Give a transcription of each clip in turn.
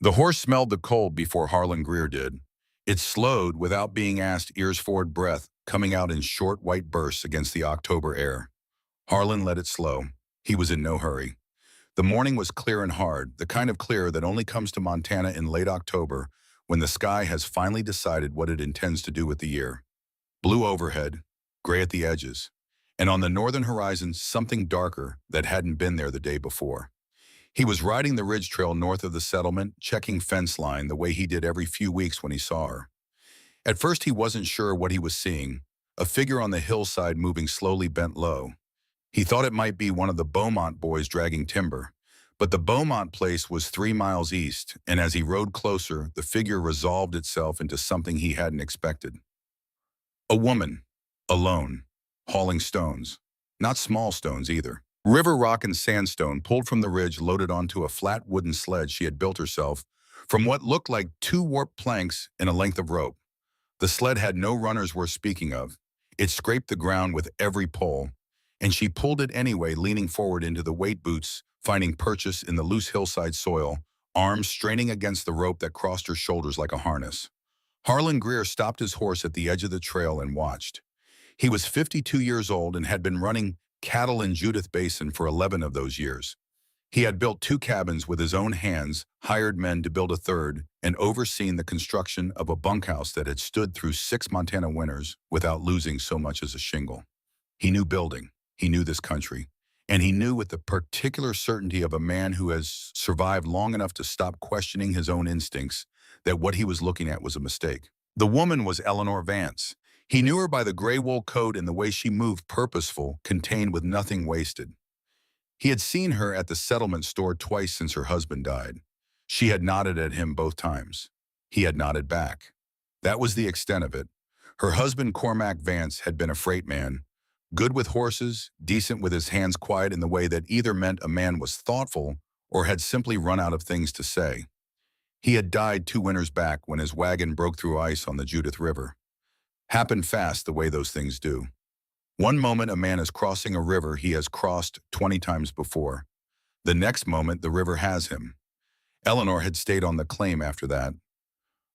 The horse smelled the cold before Harlan Greer did. It slowed without being asked, ears forward, breath coming out in short white bursts against the October air. Harlan let it slow. He was in no hurry. The morning was clear and hard, the kind of clear that only comes to Montana in late October when the sky has finally decided what it intends to do with the year. Blue overhead, gray at the edges, and on the northern horizon something darker that hadn't been there the day before. He was riding the ridge trail north of the settlement, checking fence line the way he did every few weeks when he saw her. At first he wasn't sure what he was seeing, a figure on the hillside moving slowly bent low. He thought it might be one of the Beaumont boys dragging timber, but the Beaumont place was 3 miles east, and as he rode closer, the figure resolved itself into something he hadn't expected. A woman, alone, hauling stones. Not small stones either. River rock and sandstone pulled from the ridge loaded onto a flat wooden sled she had built herself from what looked like 2 warped planks and a length of rope. The sled had no runners worth speaking of. It scraped the ground with every pull, and she pulled it anyway, leaning forward into the weight boots, finding purchase in the loose hillside soil, arms straining against the rope that crossed her shoulders like a harness. Harlan Greer stopped his horse at the edge of the trail and watched. He was 52 years old and had been running cattle in Judith Basin for 11 of those years. He had built 2 cabins with his own hands, hired men to build a third, and overseen the construction of a bunkhouse that had stood through 6 Montana winters without losing so much as a shingle. He knew building, he knew this country, and he knew with the particular certainty of a man who has survived long enough to stop questioning his own instincts that what he was looking at was a mistake. The woman was Eleanor Vance. He knew her by the gray wool coat and the way she moved, purposeful, contained with nothing wasted. He had seen her at the settlement store twice since her husband died. She had nodded at him both times. He had nodded back. That was the extent of it. Her husband, Cormac Vance, had been a freight man, good with horses, decent with his hands, quiet in the way that either meant a man was thoughtful or had simply run out of things to say. He had died 2 winters back when his wagon broke through ice on the Judith River. Happened fast the way those things do. One moment a man is crossing a river he has crossed 20 times before. The next moment the river has him. Eleanor had stayed on the claim after that.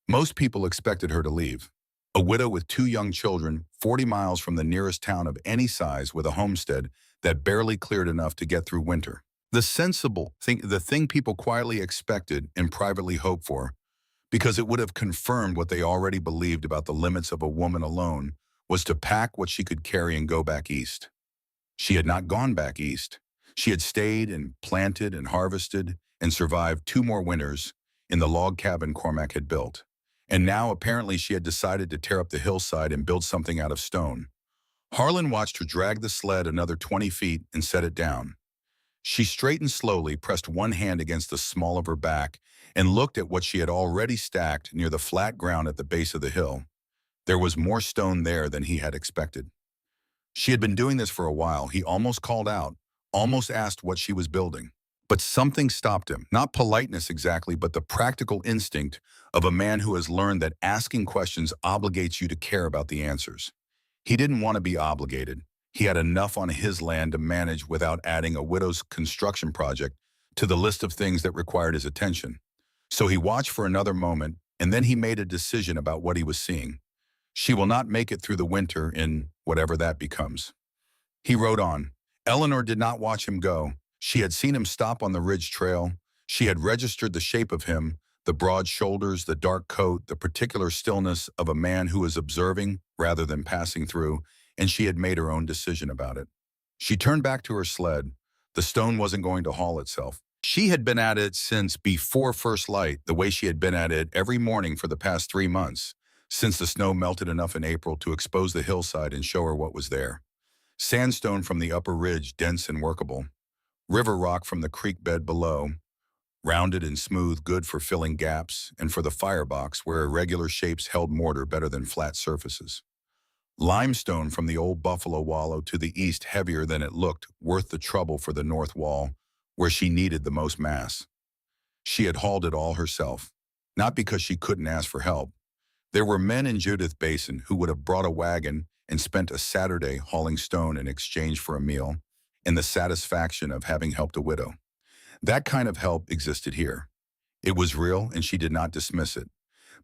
Most people expected her to leave. A widow with 2 young children, 40 miles from the nearest town of any size with a homestead that barely cleared enough to get through winter. The sensible thing, the thing people quietly expected and privately hoped for, because it would have confirmed what they already believed about the limits of a woman alone, was to pack what she could carry and go back east. She had not gone back east. She had stayed and planted and harvested and survived 2 more winters in the log cabin Cormac had built. And now apparently she had decided to tear up the hillside and build something out of stone. Harlan watched her drag the sled another 20 feet and set it down. She straightened slowly, pressed one hand against the small of her back, and looked at what she had already stacked near the flat ground at the base of the hill. There was more stone there than he had expected. She had been doing this for a while. He almost called out, almost asked what she was building. But something stopped him, not politeness exactly, but the practical instinct of a man who has learned that asking questions obligates you to care about the answers. He didn't want to be obligated. He had enough on his land to manage without adding a widow's construction project to the list of things that required his attention. So he watched for another moment, and then he made a decision about what he was seeing. She will not make it through the winter in whatever that becomes. He rode on. Eleanor did not watch him go. She had seen him stop on the ridge trail. She had registered the shape of him, the broad shoulders, the dark coat, the particular stillness of a man who is observing rather than passing through, and she had made her own decision about it. She turned back to her sled. The stone wasn't going to haul itself. She had been at it since before first light, the way she had been at it every morning for the past 3 months, since the snow melted enough in April to expose the hillside and show her what was there. Sandstone from the upper ridge, dense and workable. River rock from the creek bed below, rounded and smooth, good for filling gaps, and for the firebox where irregular shapes held mortar better than flat surfaces. Limestone from the old Buffalo Wallow to the east, heavier than it looked, worth the trouble for the north wall, where she needed the most mass. She had hauled it all herself, not because she couldn't ask for help. There were men in Judith Basin who would have brought a wagon and spent a Saturday hauling stone in exchange for a meal and the satisfaction of having helped a widow. That kind of help existed here. It was real, and she did not dismiss it.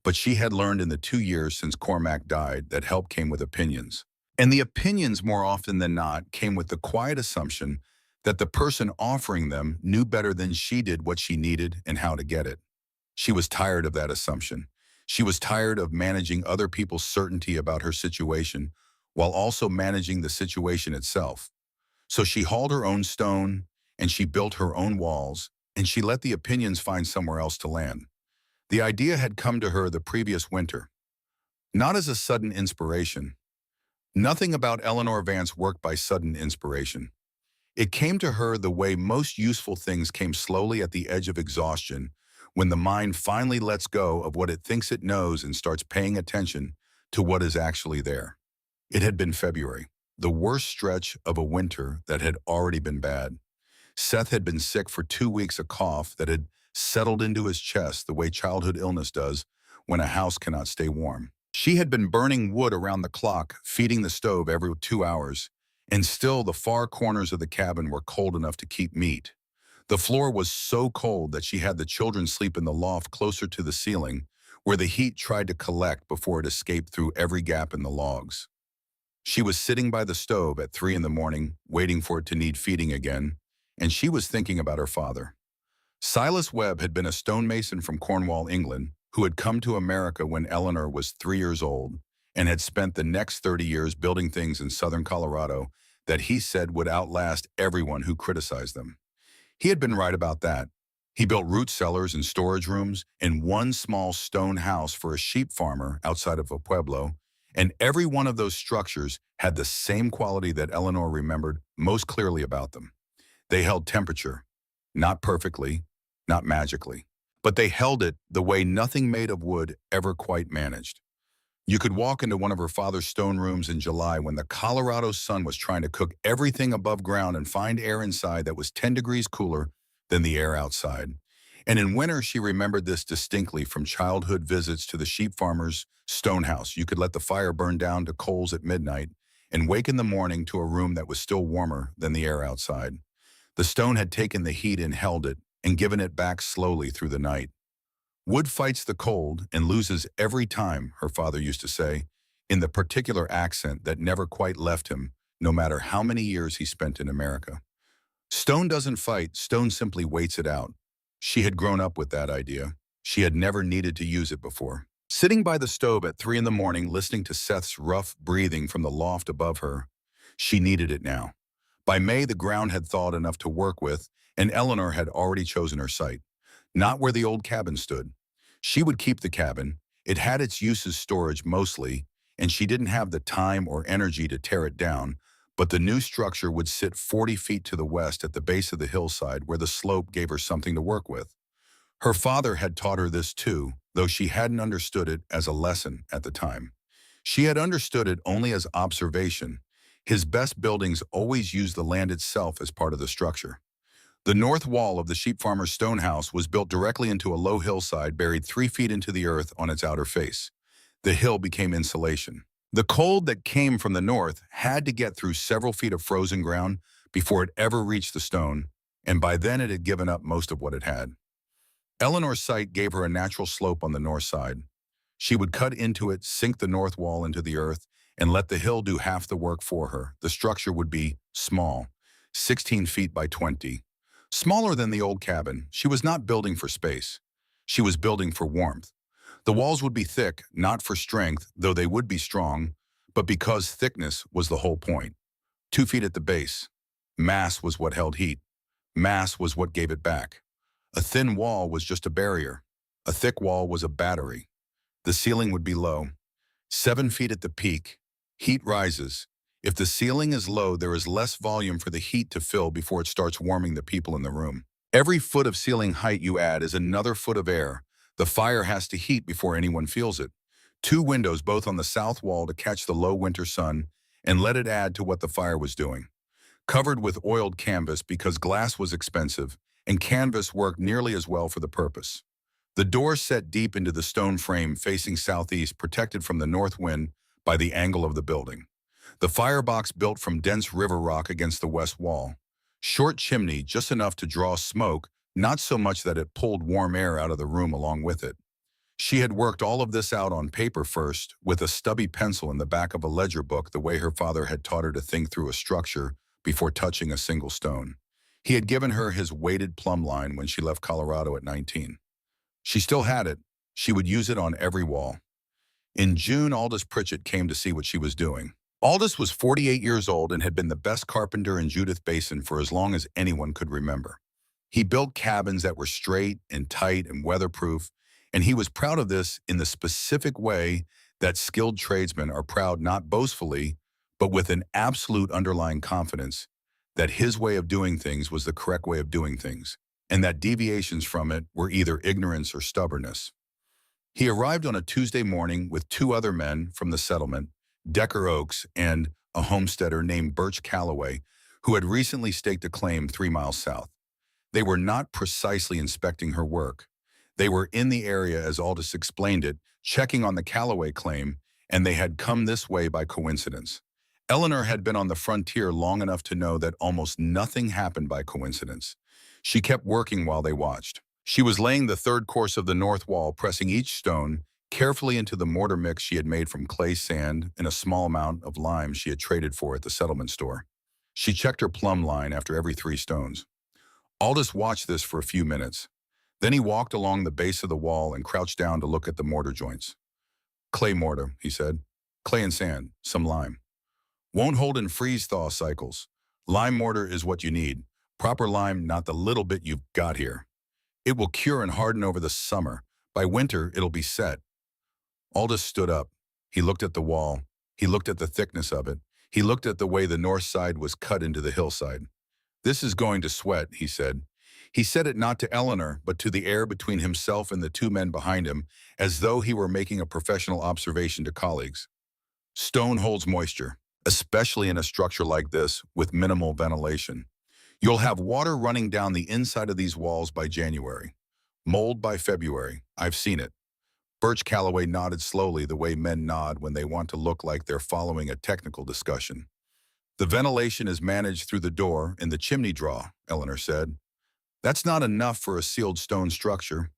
But she had learned in the 2 years since Cormac died that help came with opinions. And the opinions, more often than not, came with the quiet assumption that the person offering them knew better than she did what she needed and how to get it. She was tired of that assumption. She was tired of managing other people's certainty about her situation while also managing the situation itself. So she hauled her own stone, and she built her own walls, and she let the opinions find somewhere else to land. The idea had come to her the previous winter, not as a sudden inspiration. Nothing about Eleanor Vance worked by sudden inspiration. It came to her the way most useful things came slowly at the edge of exhaustion, when the mind finally lets go of what it thinks it knows and starts paying attention to what is actually there. It had been February, the worst stretch of a winter that had already been bad. Seth had been sick for 2 weeks, a cough that had settled into his chest the way childhood illness does when a house cannot stay warm. She had been burning wood around the clock, feeding the stove every 2 hours, and still the far corners of the cabin were cold enough to keep meat. The floor was so cold that she had the children sleep in the loft closer to the ceiling, where the heat tried to collect before it escaped through every gap in the logs. She was sitting by the stove at 3 in the morning, waiting for it to need feeding again, and she was thinking about her father. Silas Webb had been a stonemason from Cornwall, England, who had come to America when Eleanor was 3 years old and had spent the next 30 years building things in southern Colorado that he said would outlast everyone who criticized them. He had been right about that. He built root cellars and storage rooms and one small stone house for a sheep farmer outside of a pueblo, and every one of those structures had the same quality that Eleanor remembered most clearly about them. They held temperature, not perfectly, not magically, but they held it the way nothing made of wood ever quite managed. You could walk into one of her father's stone rooms in July when the Colorado sun was trying to cook everything above ground and find air inside that was 10 degrees cooler than the air outside. And in winter, she remembered this distinctly from childhood visits to the sheep farmer's stone house. You could let the fire burn down to coals at midnight and wake in the morning to a room that was still warmer than the air outside. The stone had taken the heat and held it and given it back slowly through the night. Wood fights the cold and loses every time, her father used to say, in the particular accent that never quite left him, no matter how many years he spent in America. Stone doesn't fight, stone simply waits it out. She had grown up with that idea. She had never needed to use it before. Sitting by the stove at 3 in the morning, listening to Seth's rough breathing from the loft above her, she needed it now. By May, the ground had thawed enough to work with, and Eleanor had already chosen her site. Not where the old cabin stood. She would keep the cabin. It had its uses storage mostly, and she didn't have the time or energy to tear it down, but the new structure would sit 40 feet to the west at the base of the hillside where the slope gave her something to work with. Her father had taught her this too, though she hadn't understood it as a lesson at the time. She had understood it only as observation. His best buildings always used the land itself as part of the structure. The north wall of the sheep farmer's stone house was built directly into a low hillside buried 3 feet into the earth on its outer face. The hill became insulation. The cold that came from the north had to get through several feet of frozen ground before it ever reached the stone, and by then it had given up most of what it had. Eleanor's site gave her a natural slope on the north side. She would cut into it, sink the north wall into the earth, and let the hill do half the work for her. The structure would be small, 16 feet by 20. Smaller than the old cabin. She was not building for space. She was building for warmth. The walls would be thick, not for strength, though they would be strong, but because thickness was the whole point. 2 feet at the base. Mass was what held heat. Mass was what gave it back. A thin wall was just a barrier. A thick wall was a battery. The ceiling would be low. 7 feet at the peak. Heat rises. If the ceiling is low, there is less volume for the heat to fill before it starts warming the people in the room. Every foot of ceiling height you add is another foot of air. The fire has to heat before anyone feels it. 2 windows both on the south wall to catch the low winter sun and let it add to what the fire was doing. Covered with oiled canvas because glass was expensive, and canvas worked nearly as well for the purpose. The door set deep into the stone frame facing southeast, protected from the north wind by the angle of the building. The firebox built from dense river rock against the west wall. Short chimney, just enough to draw smoke, not so much that it pulled warm air out of the room along with it. She had worked all of this out on paper first, with a stubby pencil in the back of a ledger book, the way her father had taught her to think through a structure before touching a single stone. He had given her his weighted plumb line when she left Colorado at 19. She still had it. She would use it on every wall. In June, Aldous Pritchett came to see what she was doing. Aldous was 48 years old and had been the best carpenter in Judith Basin for as long as anyone could remember. He built cabins that were straight and tight and weatherproof, and he was proud of this in the specific way that skilled tradesmen are proud, not boastfully, but with an absolute underlying confidence that his way of doing things was the correct way of doing things, and that deviations from it were either ignorance or stubbornness. He arrived on a Tuesday morning with two other men from the settlement, Decker Oaks and a homesteader named Birch Calloway, who had recently staked a claim 3 miles south. They were not precisely inspecting her work. They were in the area, as Aldous explained it, checking on the Calloway claim, and they had come this way by coincidence. Eleanor had been on the frontier long enough to know that almost nothing happened by coincidence. She kept working while they watched. She was laying the third course of the north wall, pressing each stone carefully into the mortar mix she had made from clay sand and a small amount of lime she had traded for at the settlement store. She checked her plumb line after every 3 stones. Aldous watched this for a few minutes. Then he walked along the base of the wall and crouched down to look at the mortar joints. "Clay mortar," he said. "Clay and sand, some lime. Won't hold in freeze-thaw cycles. Lime mortar is what you need. Proper lime, not the little bit you've got here. It will cure and harden over the summer. By winter, it'll be set." Aldous stood up. He looked at the wall. He looked at the thickness of it. He looked at the way the north side was cut into the hillside. "This is going to sweat," he said. He said it not to Eleanor, but to the air between himself and the two men behind him, as though he were making a professional observation to colleagues. "Stone holds moisture, especially in a structure like this with minimal ventilation. You'll have water running down the inside of these walls by January. Mold by February. I've seen it." Birch Calloway nodded slowly, the way men nod when they want to look like they're following a technical discussion. "The ventilation is managed through the door in the chimney draw," Eleanor said. "That's not enough for a sealed stone structure.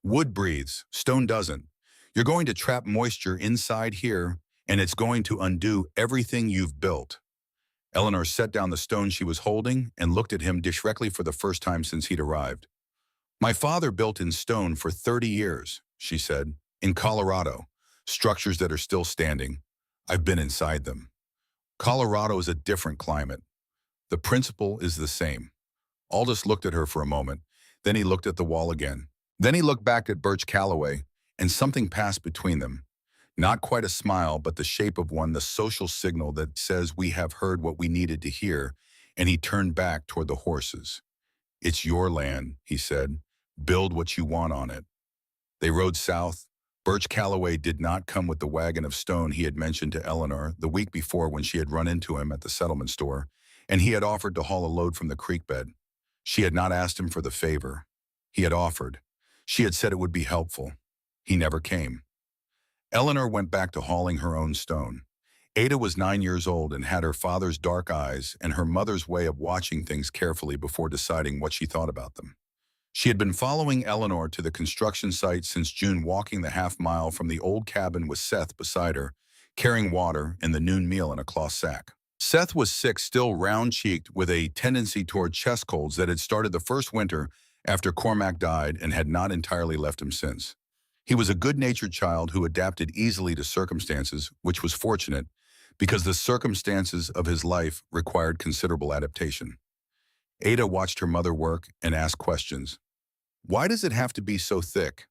Wood breathes, stone doesn't. You're going to trap moisture inside here, and it's going to undo everything you've built." Eleanor set down the stone she was holding and looked at him directly for the first time since he'd arrived. "My father built in stone for 30 years, she said, "in Colorado, structures that are still standing. I've been inside them. Colorado is a different climate. The principle is the same." Aldous looked at her for a moment. Then he looked at the wall again. Then he looked back at Birch Calloway, and something passed between them. Not quite a smile, but the shape of one, the social signal that says we have heard what we needed to hear, and he turned back toward the horses. "It's your land," he said. "Build what you want on it." They rode south. Birch Calloway did not come with the wagon of stone he had mentioned to Eleanor the week before when she had run into him at the settlement store, and he had offered to haul a load from the creek bed. She had not asked him for the favor. He had offered. She had said it would be helpful. He never came. Eleanor went back to hauling her own stone. Ada was 9 years old and had her father's dark eyes and her mother's way of watching things carefully before deciding what she thought about them. She had been following Eleanor to the construction site since June, walking the half-mile from the old cabin with Seth beside her, carrying water and the noon meal in a cloth sack. Seth was sick, still round-cheeked, with a tendency toward chest colds that had started the first winter after Cormac died and had not entirely left him since. He was a good-natured child who adapted easily to circumstances, which was fortunate, because the circumstances of his life required considerable adaptation. Ada watched her mother work and asked questions. "Why does it have to be so thick?"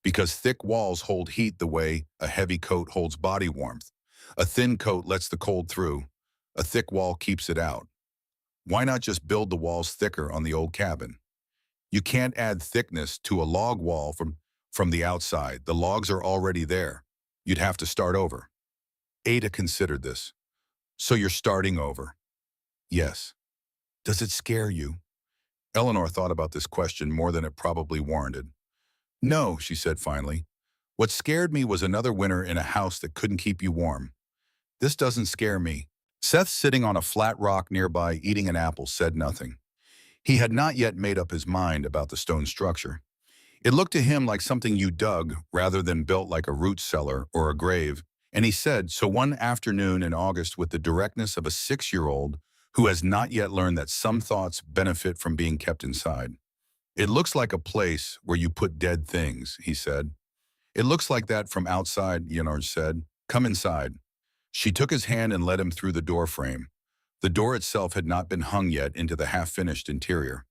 "Because thick walls hold heat the way a heavy coat holds body warmth. A thin coat lets the cold through. A thick wall keeps it out." "Why not just build the walls thicker on the old cabin?" "You can't add thickness to a log wall from the outside. The logs are already there. You'd have to start over." Ada considered this. "So you're starting over?" "Yes." "Does it scare you?" Eleanor thought about this question more than it probably warranted. "No," she said finally. "What scared me was another winter in a house that couldn't keep you warm. This doesn't scare me." Seth, sitting on a flat rock nearby eating an apple, said nothing. He had not yet made up his mind about the stone structure. It looked to him like something you dug rather than built like a root cellar or a grave, and he said so one afternoon in August with the directness of a 6-year-old who has not yet learned that some thoughts benefit from being kept inside. It looks like a place where you put dead things, he said. It looks like that from outside, Leonard said. Come inside. She took his hand and led him through the door frame. The door itself had not been hung yet into the half-finished interior.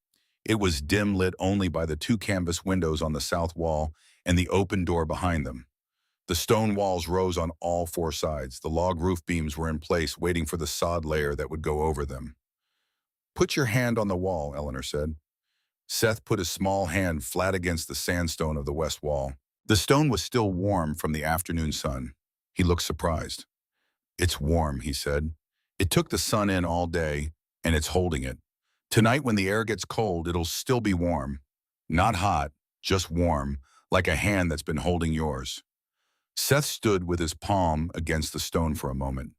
It was dim lit only by the 2 canvas windows on the south wall and the open door behind them. The stone walls rose on all 4 sides. The log roof beams were in place, waiting for the sod layer that would go over them. Put your hand on the wall, Eleanor said. Seth put his small hand flat against the sandstone of the west wall. The stone was still warm from the afternoon sun. He looked surprised. It's warm, he said. It took the sun in all day, and it's holding it. Tonight, when the air gets cold, it'll still be warm. Not hot, just warm, like a hand that's been holding yours. Seth stood with his palm against the stone for a moment.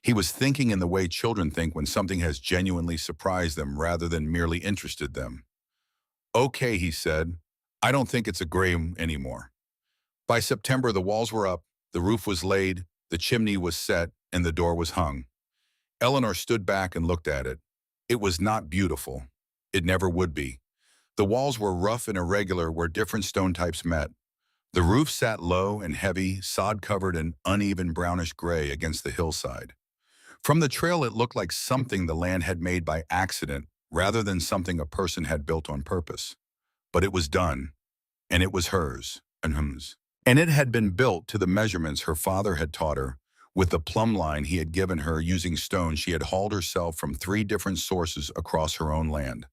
He was thinking in the way children think when something has genuinely surprised them rather than merely interested them. Okay, he said. I don't think it's a grave anymore. By September, the walls were up, the roof was laid, the chimney was set, and the door was hung. Eleanor stood back and looked at it. It was not beautiful. It never would be. The walls were rough and irregular where different stone types met. The roof sat low and heavy, sod-covered and uneven brownish gray against the hillside. From the trail, it looked like something the land had made by accident rather than something a person had built on purpose. But it was done, and it was hers, and hers. And it had been built to the measurements her father had taught her, with the plumb line he had given her using stone she had hauled herself from 3 different sources across her own land.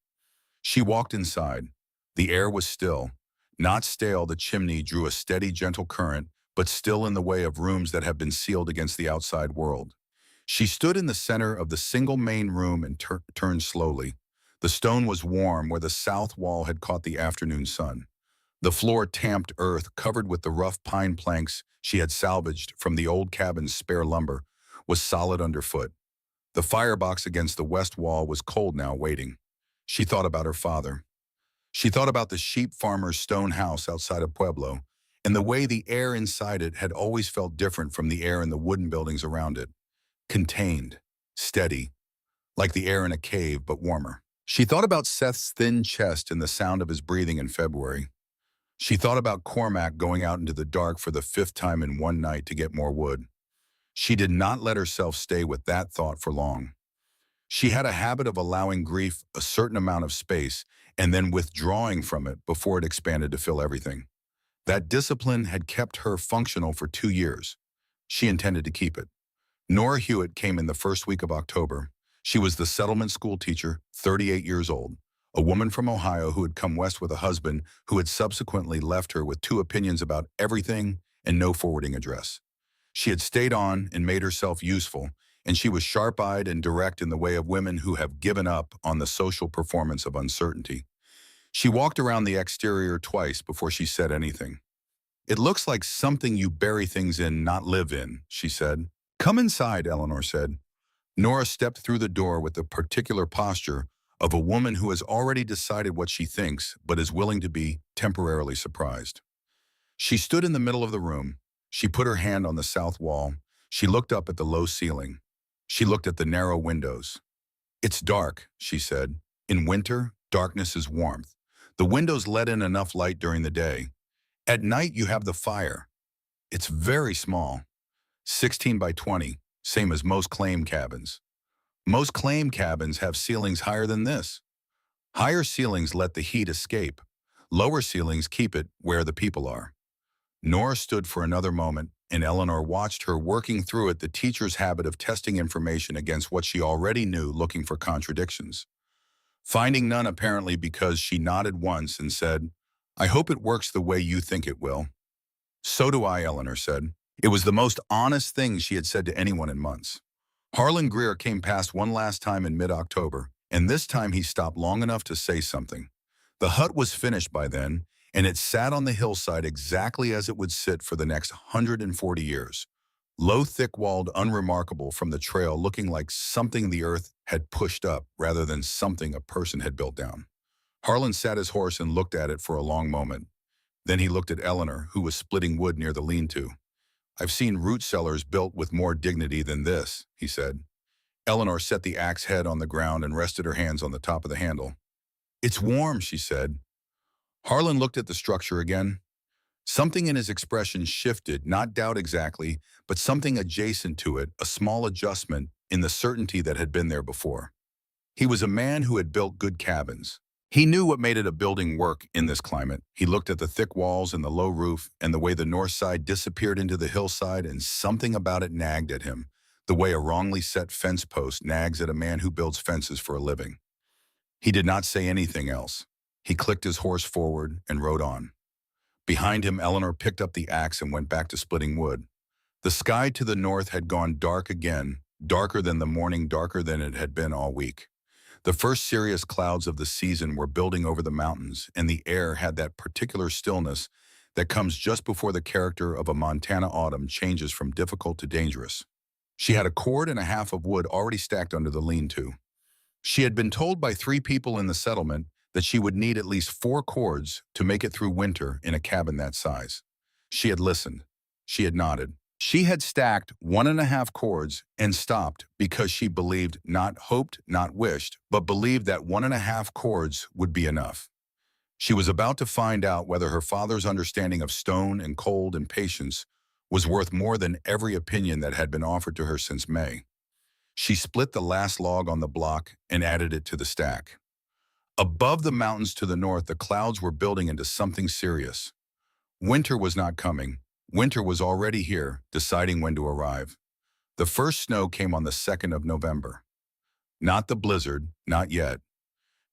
She walked inside. The air was still. Not stale, the chimney drew a steady, gentle current, but still in the way of rooms that have been sealed against the outside world. She stood in the center of the single main room and turned slowly. The stone was warm where the south wall had caught the afternoon sun. The floor tamped earth covered with the rough pine planks she had salvaged from the old cabin's spare lumber was solid underfoot. The firebox against the west wall was cold now, waiting. She thought about her father. She thought about the sheep farmer's stone house outside of Pueblo, and the way the air inside it had always felt different from the air in the wooden buildings around it. Contained, steady, like the air in a cave, but warmer. She thought about Seth's thin chest and the sound of his breathing in February. She thought about Cormac going out into the dark for the 5th time in one night to get more wood. She did not let herself stay with that thought for long. She had a habit of allowing grief a certain amount of space and then withdrawing from it before it expanded to fill everything. That discipline had kept her functional for 2 years. She intended to keep it. Nora Hewitt came in the first week of October. She was the settlement school teacher, 38 years old, a woman from Ohio who had come west with a husband who had subsequently left her with 2 opinions about everything and no forwarding address. She had stayed on and made herself useful, and she was sharp-eyed and direct in the way of women who have given up on the social performance of uncertainty. She walked around the exterior twice before she said anything. It looks like something you bury things in, not live in, she said. Come inside, Eleanor said. Nora stepped through the door with the particular posture of a woman who has already decided what she thinks but is willing to be temporarily surprised. She stood in the middle of the room. She put her hand on the south wall. She looked up at the low ceiling. She looked at the narrow windows. It's dark, she said. In winter, darkness is warmth. The windows let in enough light during the day. At night, you have the fire. It's very small, 16 by 20, same as most claim cabins. Most claim cabins have ceilings higher than this. Higher ceilings let the heat escape. Lower ceilings keep it where the people are. Nora stood for another moment, and Eleanor watched her working through it, the teacher's habit of testing information against what she already knew, looking for contradictions. Finding none apparently because she nodded once and said, I hope it works the way you think it will. So do I, Eleanor said. It was the most honest thing she had said to anyone in months. Harlan Greer came past one last time in mid-October, and this time he stopped long enough to say something. The hut was finished by then, and it sat on the hillside exactly as it would sit for the next 140 years. Low, thick-walled, unremarkable from the trail, looking like something the earth had pushed up rather than something a person had built down. Harlan sat his horse and looked at it for a long moment. Then he looked at Eleanor, who was splitting wood near the lean-to. "I've seen root cellars built with more dignity than this," he said. Eleanor set the axe head on the ground and rested her hands on the top of the handle. "It's warm," she said. Harlan looked at the structure again. Something in his expression shifted, not doubt exactly, but something adjacent to it, a small adjustment in the certainty that had been there before. He was a man who had built good cabins. He knew what made it a building work in this climate. He looked at the thick walls and the low roof and the way the north side disappeared into the hillside, and something about it nagged at him, the way a wrongly set fence post nags at a man who builds fences for a living. He did not say anything else. He clicked his horse forward and rode on. Behind him, Eleanor picked up the axe and went back to splitting wood. The sky to the north had gone dark again, darker than the morning, darker than it had been all week. The first serious clouds of the season were building over the mountains, and the air had that particular stillness that comes just before the character of a Montana autumn changes from difficult to dangerous. She had a cord and a half of wood already stacked under the lean-to. She had been told by 3 people in the settlement that she would need at least 4 cords to make it through winter in a cabin that size. She had listened. She had nodded. She had stacked 1.5 cords and stopped because she believed, not hoped, not wished, but believed that 1.5 cords would be enough. She was about to find out whether her father's understanding of stone and cold and patience was worth more than every opinion that had been offered to her since May. She split the last log on the block and added it to the stack. Above the mountains to the north, the clouds were building into something serious. Winter was not coming. Winter was already here, deciding when to arrive. The first snow came on the 2nd of November. Not the blizzard, not yet.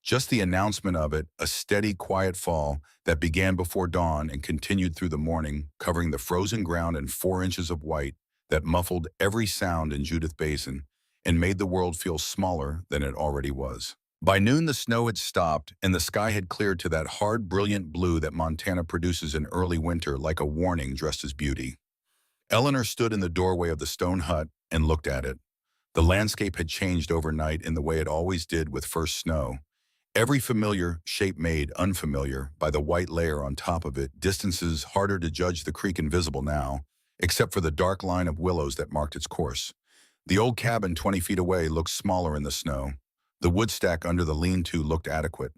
Just the announcement of it, a steady, quiet fall that began before dawn and continued through the morning, covering the frozen ground in 4 inches of white that muffled every sound in Judith Basin and made the world feel smaller than it already was. By noon, the snow had stopped, and the sky had cleared to that hard, brilliant blue that Montana produces in early winter, like a warning dressed as beauty. Eleanor stood in the doorway of the stone hut and looked at it. The landscape had changed overnight in the way it always did with first snow. Every familiar shape made unfamiliar by the white layer on top of it, distances harder to judge, the creek invisible now, except for the dark line of willows that marked its course. The old cabin 20 feet away looked smaller in the snow. The wood stack under the lean-to looked adequate.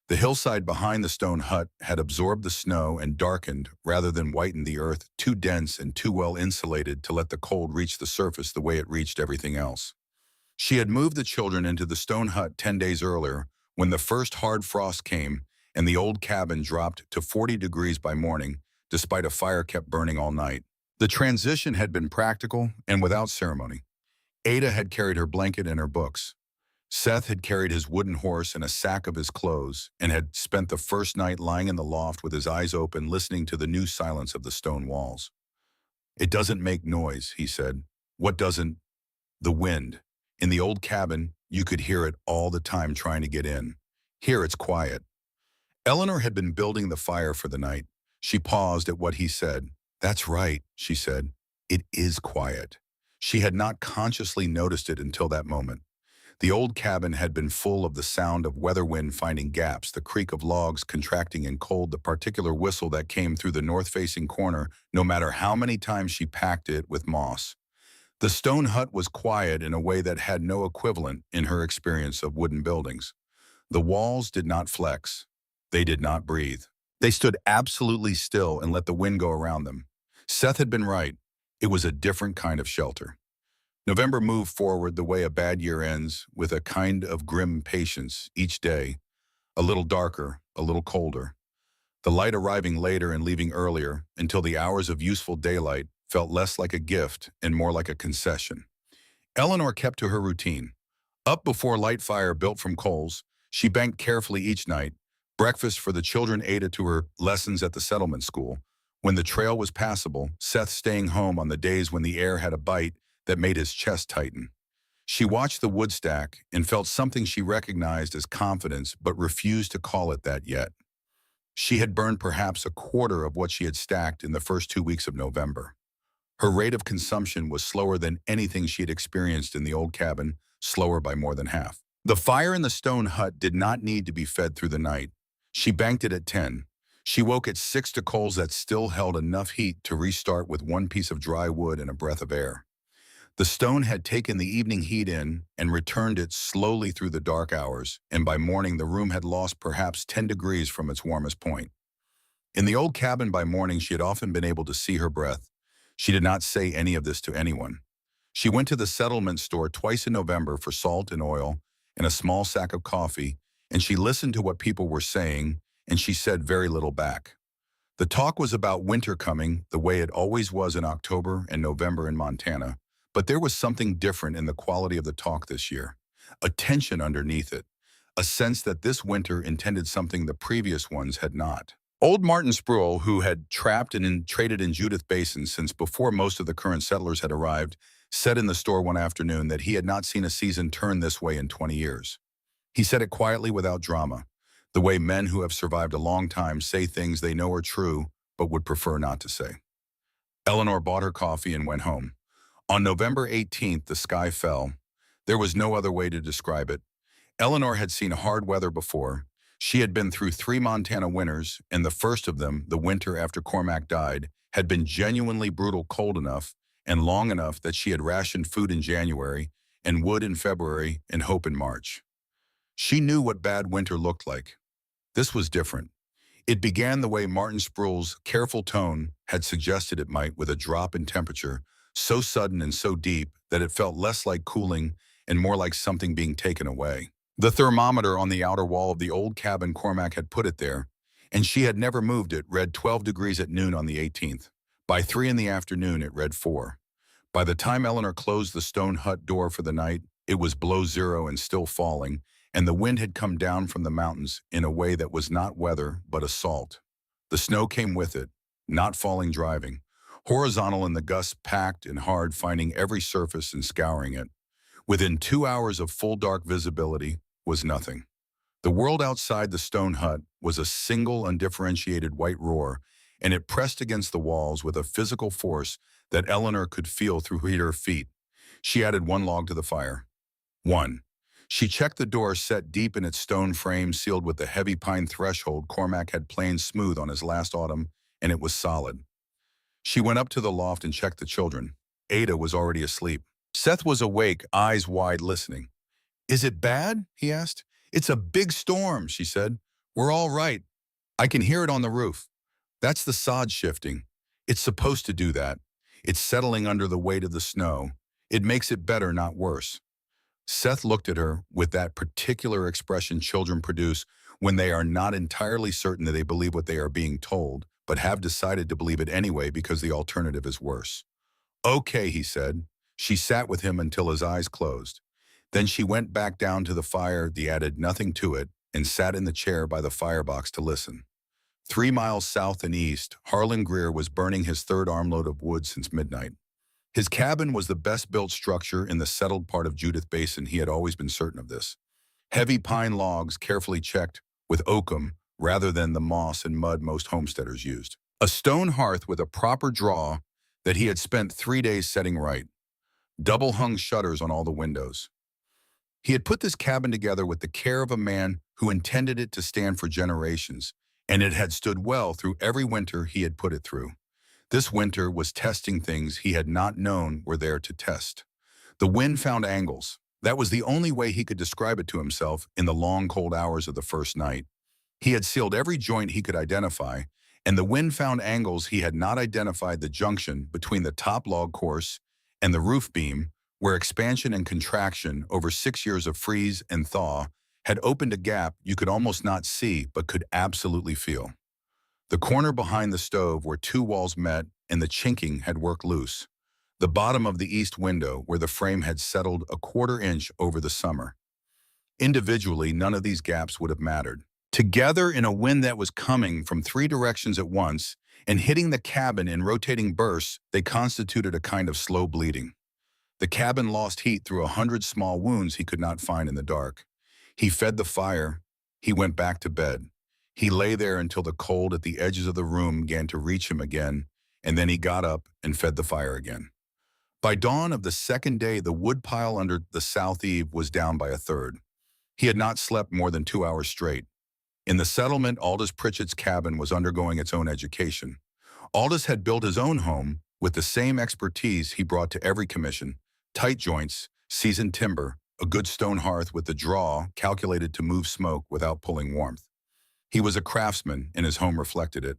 The hillside behind the stone hut had absorbed the snow and darkened rather than whitened the earth, too dense and too well insulated to let the cold reach the surface the way it reached everything else. She had moved the children into the stone hut 10 days earlier when the first hard frost came and the old cabin dropped to 40 degrees by morning, despite a fire kept burning all night. The transition had been practical and without ceremony. Ada had carried her blanket and her books. Seth had carried his wooden horse and a sack of his clothes and had spent the first night lying in the loft with his eyes open, listening to the new silence of the stone walls. "It doesn't make noise," he said. "What doesn't?" "The wind. In the old cabin, you could hear it all the time trying to get in. Here it's quiet." Eleanor had been building the fire for the night. She paused at what he said. "That's right," she said. "It is quiet." She had not consciously noticed it until that moment. The old cabin had been full of the sound of weather wind finding gaps, the creak of logs contracting in cold, the particular whistle that came through the north-facing corner, no matter how many times she packed it with moss. The stone hut was quiet in a way that had no equivalent in her experience of wooden buildings. The walls did not flex. They did not breathe. They stood absolutely still and let the wind go around them. Seth had been right. It was a different kind of shelter. November moved forward the way a bad year ends, with a kind of grim patience each day, a little darker, a little colder. The light arriving later and leaving earlier, until the hours of useful daylight felt less like a gift and more like a concession. Eleanor kept to her routine. Up before light fire built from coals, she banked carefully each night, breakfast for the children aided to her lessons at the settlement school. When the trail was passable, Seth staying home on the days when the air had a bite that made his chest tighten. She watched the wood stack and felt something she recognized as confidence but refused to call it that yet. She had burned perhaps a quarter of what she had stacked in the first 2 weeks of November. Her rate of consumption was slower than anything she had experienced in the old cabin, slower by more than half. The fire in the stone hut did not need to be fed through the night. She banked it at 10. She woke at 6 to coals that still held enough heat to restart with one piece of dry wood and a breath of air. The stone had taken the evening heat in and returned it slowly through the dark hours, and by morning the room had lost perhaps 10 degrees from its warmest point. In the old cabin by morning she had often been able to see her breath. She did not say any of this to anyone. She went to the settlement store twice in November for salt and oil and a small sack of coffee, and she listened to what people were saying, and she said very little back. The talk was about winter coming, the way it always was in October and November in Montana, but there was something different in the quality of the talk this year. A tension underneath it, a sense that this winter intended something the previous ones had not. Old Martin Sproul, who had trapped and traded in Judith Basin since before most of the current settlers had arrived, said in the store one afternoon that he had not seen a season turn this way in 20 years. He said it quietly without drama, the way men who have survived a long time say things they know are true but would prefer not to say. Eleanor bought her coffee and went home. On November 18th, the sky fell. There was no other way to describe it. Eleanor had seen hard weather before. She had been through 3 Montana winters, and the first of them, the winter after Cormac died, had been genuinely brutal cold enough and long enough that she had rationed food in January and wood in February and hope in March. She knew what bad winter looked like. This was different. It began the way Martin Sproul's careful tone had suggested it might, with a drop in temperature, so sudden and so deep that it felt less like cooling and more like something being taken away. The thermometer on the outer wall of the old cabin Cormac had put it there, and she had never moved it, read 12 degrees at noon on the 18th. By 3 in the afternoon, it read 4. By the time Eleanor closed the stone hut door for the night, it was below zero and still falling, and the wind had come down from the mountains in a way that was not weather but assault. The snow came with it, not falling driving, horizontal in the gusts, packed and hard, finding every surface and scouring it. Within 2 hours of full dark visibility was nothing. The world outside the stone hut was a single undifferentiated white roar, and it pressed against the walls with a physical force that Eleanor could feel through her feet. She added one log to the fire. 1. She checked the door set deep in its stone frame, sealed with the heavy pine threshold Cormac had planed smooth on his last autumn, and it was solid. She went up to the loft and checked the children. Ada was already asleep. Seth was awake, eyes wide, listening. "Is it bad?" he asked. "It's a big storm," she said. "We're all right. I can hear it on the roof. That's the sod shifting. It's supposed to do that. It's settling under the weight of the snow. It makes it better, not worse." Seth looked at her with that particular expression children produce when they are not entirely certain that they believe what they are being told, but have decided to believe it anyway because the alternative is worse. "Okay," he said. She sat with him until his eyes closed. Then she went back down to the fire, added nothing to it, and sat in the chair by the firebox to listen. 3 miles south and east, Harlan Greer was burning his third armload of wood since midnight. His cabin was the best-built structure in the settled part of Judith Basin. He had always been certain of this. Heavy pine logs, carefully checked with oakum rather than the moss and mud most homesteaders used. A stone hearth with a proper draw that he had spent 3 days setting right. Double-hung shutters on all the windows. He had put this cabin together with the care of a man who intended it to stand for generations, and it had stood well through every winter he had put it through. This winter was testing things he had not known were there to test. The wind found angles. That was the only way he could describe it to himself in the long, cold hours of the first night. He had sealed every joint he could identify, and the wind found angles he had not identified, the junction between the top log course and the roof beam, where expansion and contraction over 6 years of freeze and thaw had opened a gap you could almost not see but could absolutely feel. The corner behind the stove where 2 walls met and the chinking had worked loose. The bottom of the east window where the frame had settled a 1/4 inch over the summer. Individually, none of these gaps would have mattered. Together, in a wind that was coming from 3 directions at once and hitting the cabin in rotating bursts, they constituted a kind of slow bleeding. The cabin lost heat through 100 small wounds he could not find in the dark. He fed the fire. He went back to bed. He lay there until the cold at the edges of the room began to reach him again, and then he got up and fed the fire again. By dawn of the second day, the woodpile under the south eave was down by 1/3. He had not slept more than 2 hours straight. In the settlement, Aldous Pritchett's cabin was undergoing its own education. Aldous had built his own home with the same expertise he brought to every commission: tight joints, seasoned timber, a good stone hearth with a draw calculated to move smoke without pulling warmth. He was a craftsman, and his home reflected it.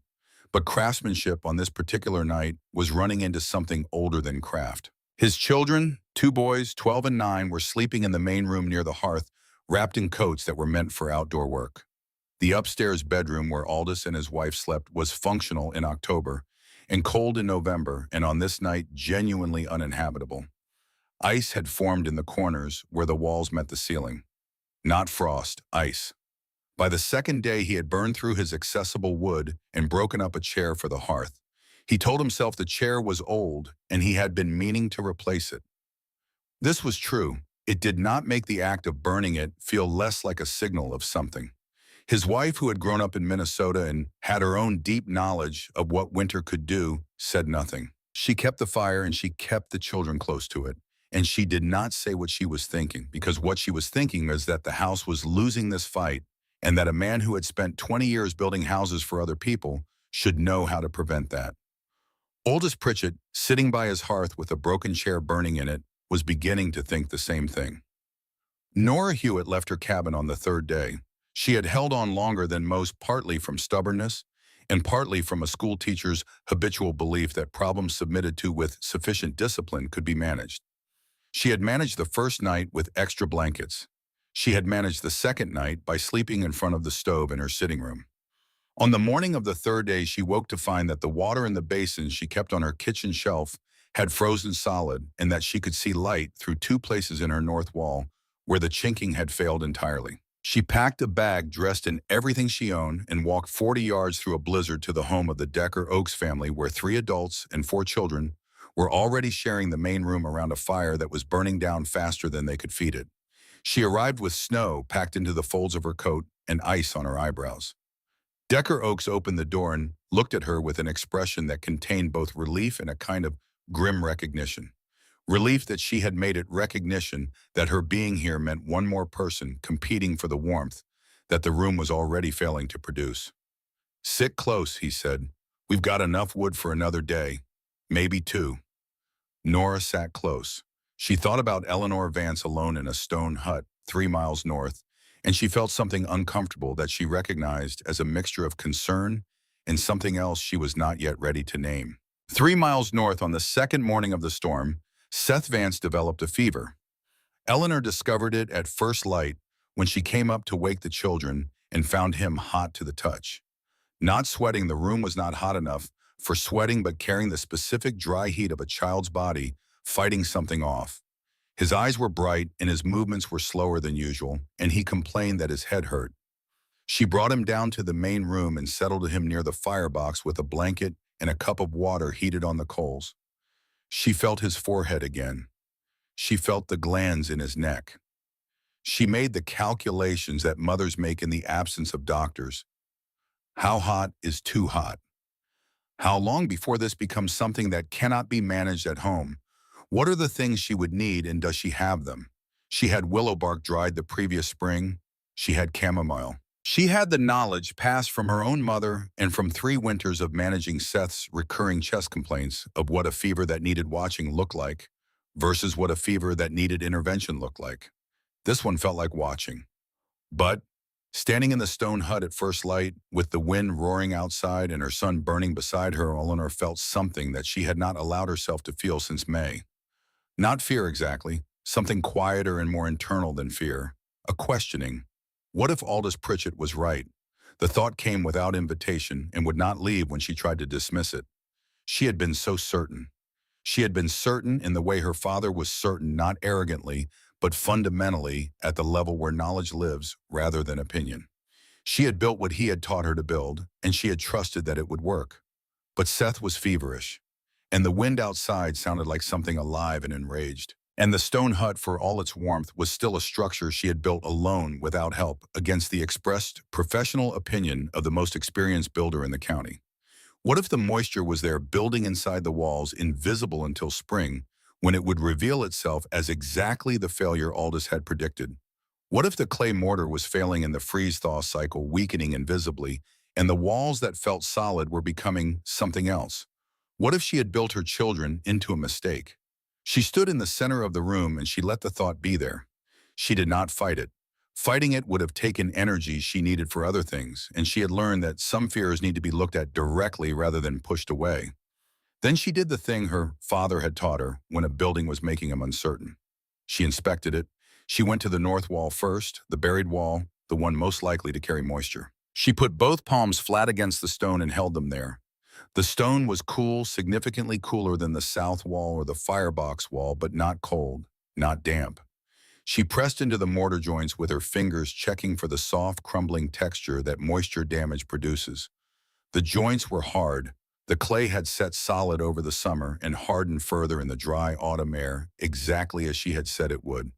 But craftsmanship on this particular night was running into something older than craft. His children, two boys, 12 and 9, were sleeping in the main room near the hearth, wrapped in coats that were meant for outdoor work. The upstairs bedroom where Aldous and his wife slept was functional in October and cold in November, and on this night genuinely uninhabitable. Ice had formed in the corners where the walls met the ceiling. Not frost, ice. By the second day, he had burned through his accessible wood and broken up a chair for the hearth. He told himself the chair was old and he had been meaning to replace it. This was true. It did not make the act of burning it feel less like a signal of something. His wife, who had grown up in Minnesota and had her own deep knowledge of what winter could do, said nothing. She kept the fire and she kept the children close to it. And she did not say what she was thinking, because what she was thinking was that the house was losing this fight and that a man who had spent 20 years building houses for other people should know how to prevent that. Aldous Pritchett, sitting by his hearth with a broken chair burning in it, was beginning to think the same thing. Nora Hewitt left her cabin on the third day. She had held on longer than most, partly from stubbornness and partly from a school teacher's habitual belief that problems submitted to with sufficient discipline could be managed. She had managed the first night with extra blankets. She had managed the second night by sleeping in front of the stove in her sitting room. On the morning of the third day, she woke to find that the water in the basin she kept on her kitchen shelf had frozen solid, and that she could see light through two places in her north wall where the chinking had failed entirely. She packed a bag dressed in everything she owned and walked 40 yards through a blizzard to the home of the Decker Oaks family, where 3 adults and 4 children were already sharing the main room around a fire that was burning down faster than they could feed it. She arrived with snow packed into the folds of her coat and ice on her eyebrows. Decker Oaks opened the door and looked at her with an expression that contained both relief and a kind of grim recognition. Relief that she had made it, recognition that her being here meant one more person competing for the warmth that the room was already failing to produce. "Sit close," he said. "We've got enough wood for another day, maybe 2. Nora sat close. She thought about Eleanor Vance alone in a stone hut 3 miles north, and she felt something uncomfortable that she recognized as a mixture of concern and something else she was not yet ready to name. 3 miles north, on the second morning of the storm, Seth Vance developed a fever. Eleanor discovered it at first light when she came up to wake the children and found him hot to the touch. Not sweating, the room was not hot enough for sweating, but carrying the specific dry heat of a child's body fighting something off. His eyes were bright and his movements were slower than usual, and he complained that his head hurt. She brought him down to the main room and settled him near the firebox with a blanket and a cup of water heated on the coals. She felt his forehead again. She felt the glands in his neck. She made the calculations that mothers make in the absence of doctors. How hot is too hot? How long before this becomes something that cannot be managed at home? What are the things she would need, and does she have them? She had willow bark dried the previous spring. She had chamomile. She had the knowledge passed from her own mother and from 3 winters of managing Seth's recurring chest complaints of what a fever that needed watching looked like versus what a fever that needed intervention looked like. This one felt like watching. But, standing in the stone hut at first light, with the wind roaring outside and her son burning beside her, Eleanor felt something that she had not allowed herself to feel since May. Not fear exactly, something quieter and more internal than fear. A questioning. What if Aldous Pritchett was right? The thought came without invitation and would not leave when she tried to dismiss it. She had been so certain. She had been certain in the way her father was certain, not arrogantly, but fundamentally at the level where knowledge lives rather than opinion. She had built what he had taught her to build, and she had trusted that it would work. But Seth was feverish, and the wind outside sounded like something alive and enraged. And the stone hut, for all its warmth, was still a structure she had built alone without help against the expressed professional opinion of the most experienced builder in the county. What if the moisture was there building inside the walls, invisible until spring, when it would reveal itself as exactly the failure Aldous had predicted? What if the clay mortar was failing in the freeze-thaw cycle, weakening invisibly, and the walls that felt solid were becoming something else? What if she had built her children into a mistake? She stood in the center of the room and she let the thought be there. She did not fight it. Fighting it would have taken energy she needed for other things, and she had learned that some fears need to be looked at directly rather than pushed away. Then she did the thing her father had taught her when a building was making him uncertain. She inspected it. She went to the north wall first, the buried wall, the one most likely to carry moisture. She put both palms flat against the stone and held them there. The stone was cool, significantly cooler than the south wall or the firebox wall, but not cold, not damp. She pressed into the mortar joints with her fingers, checking for the soft, crumbling texture that moisture damage produces. The joints were hard. The clay had set solid over the summer and hardened further in the dry autumn air, exactly as she had said it would.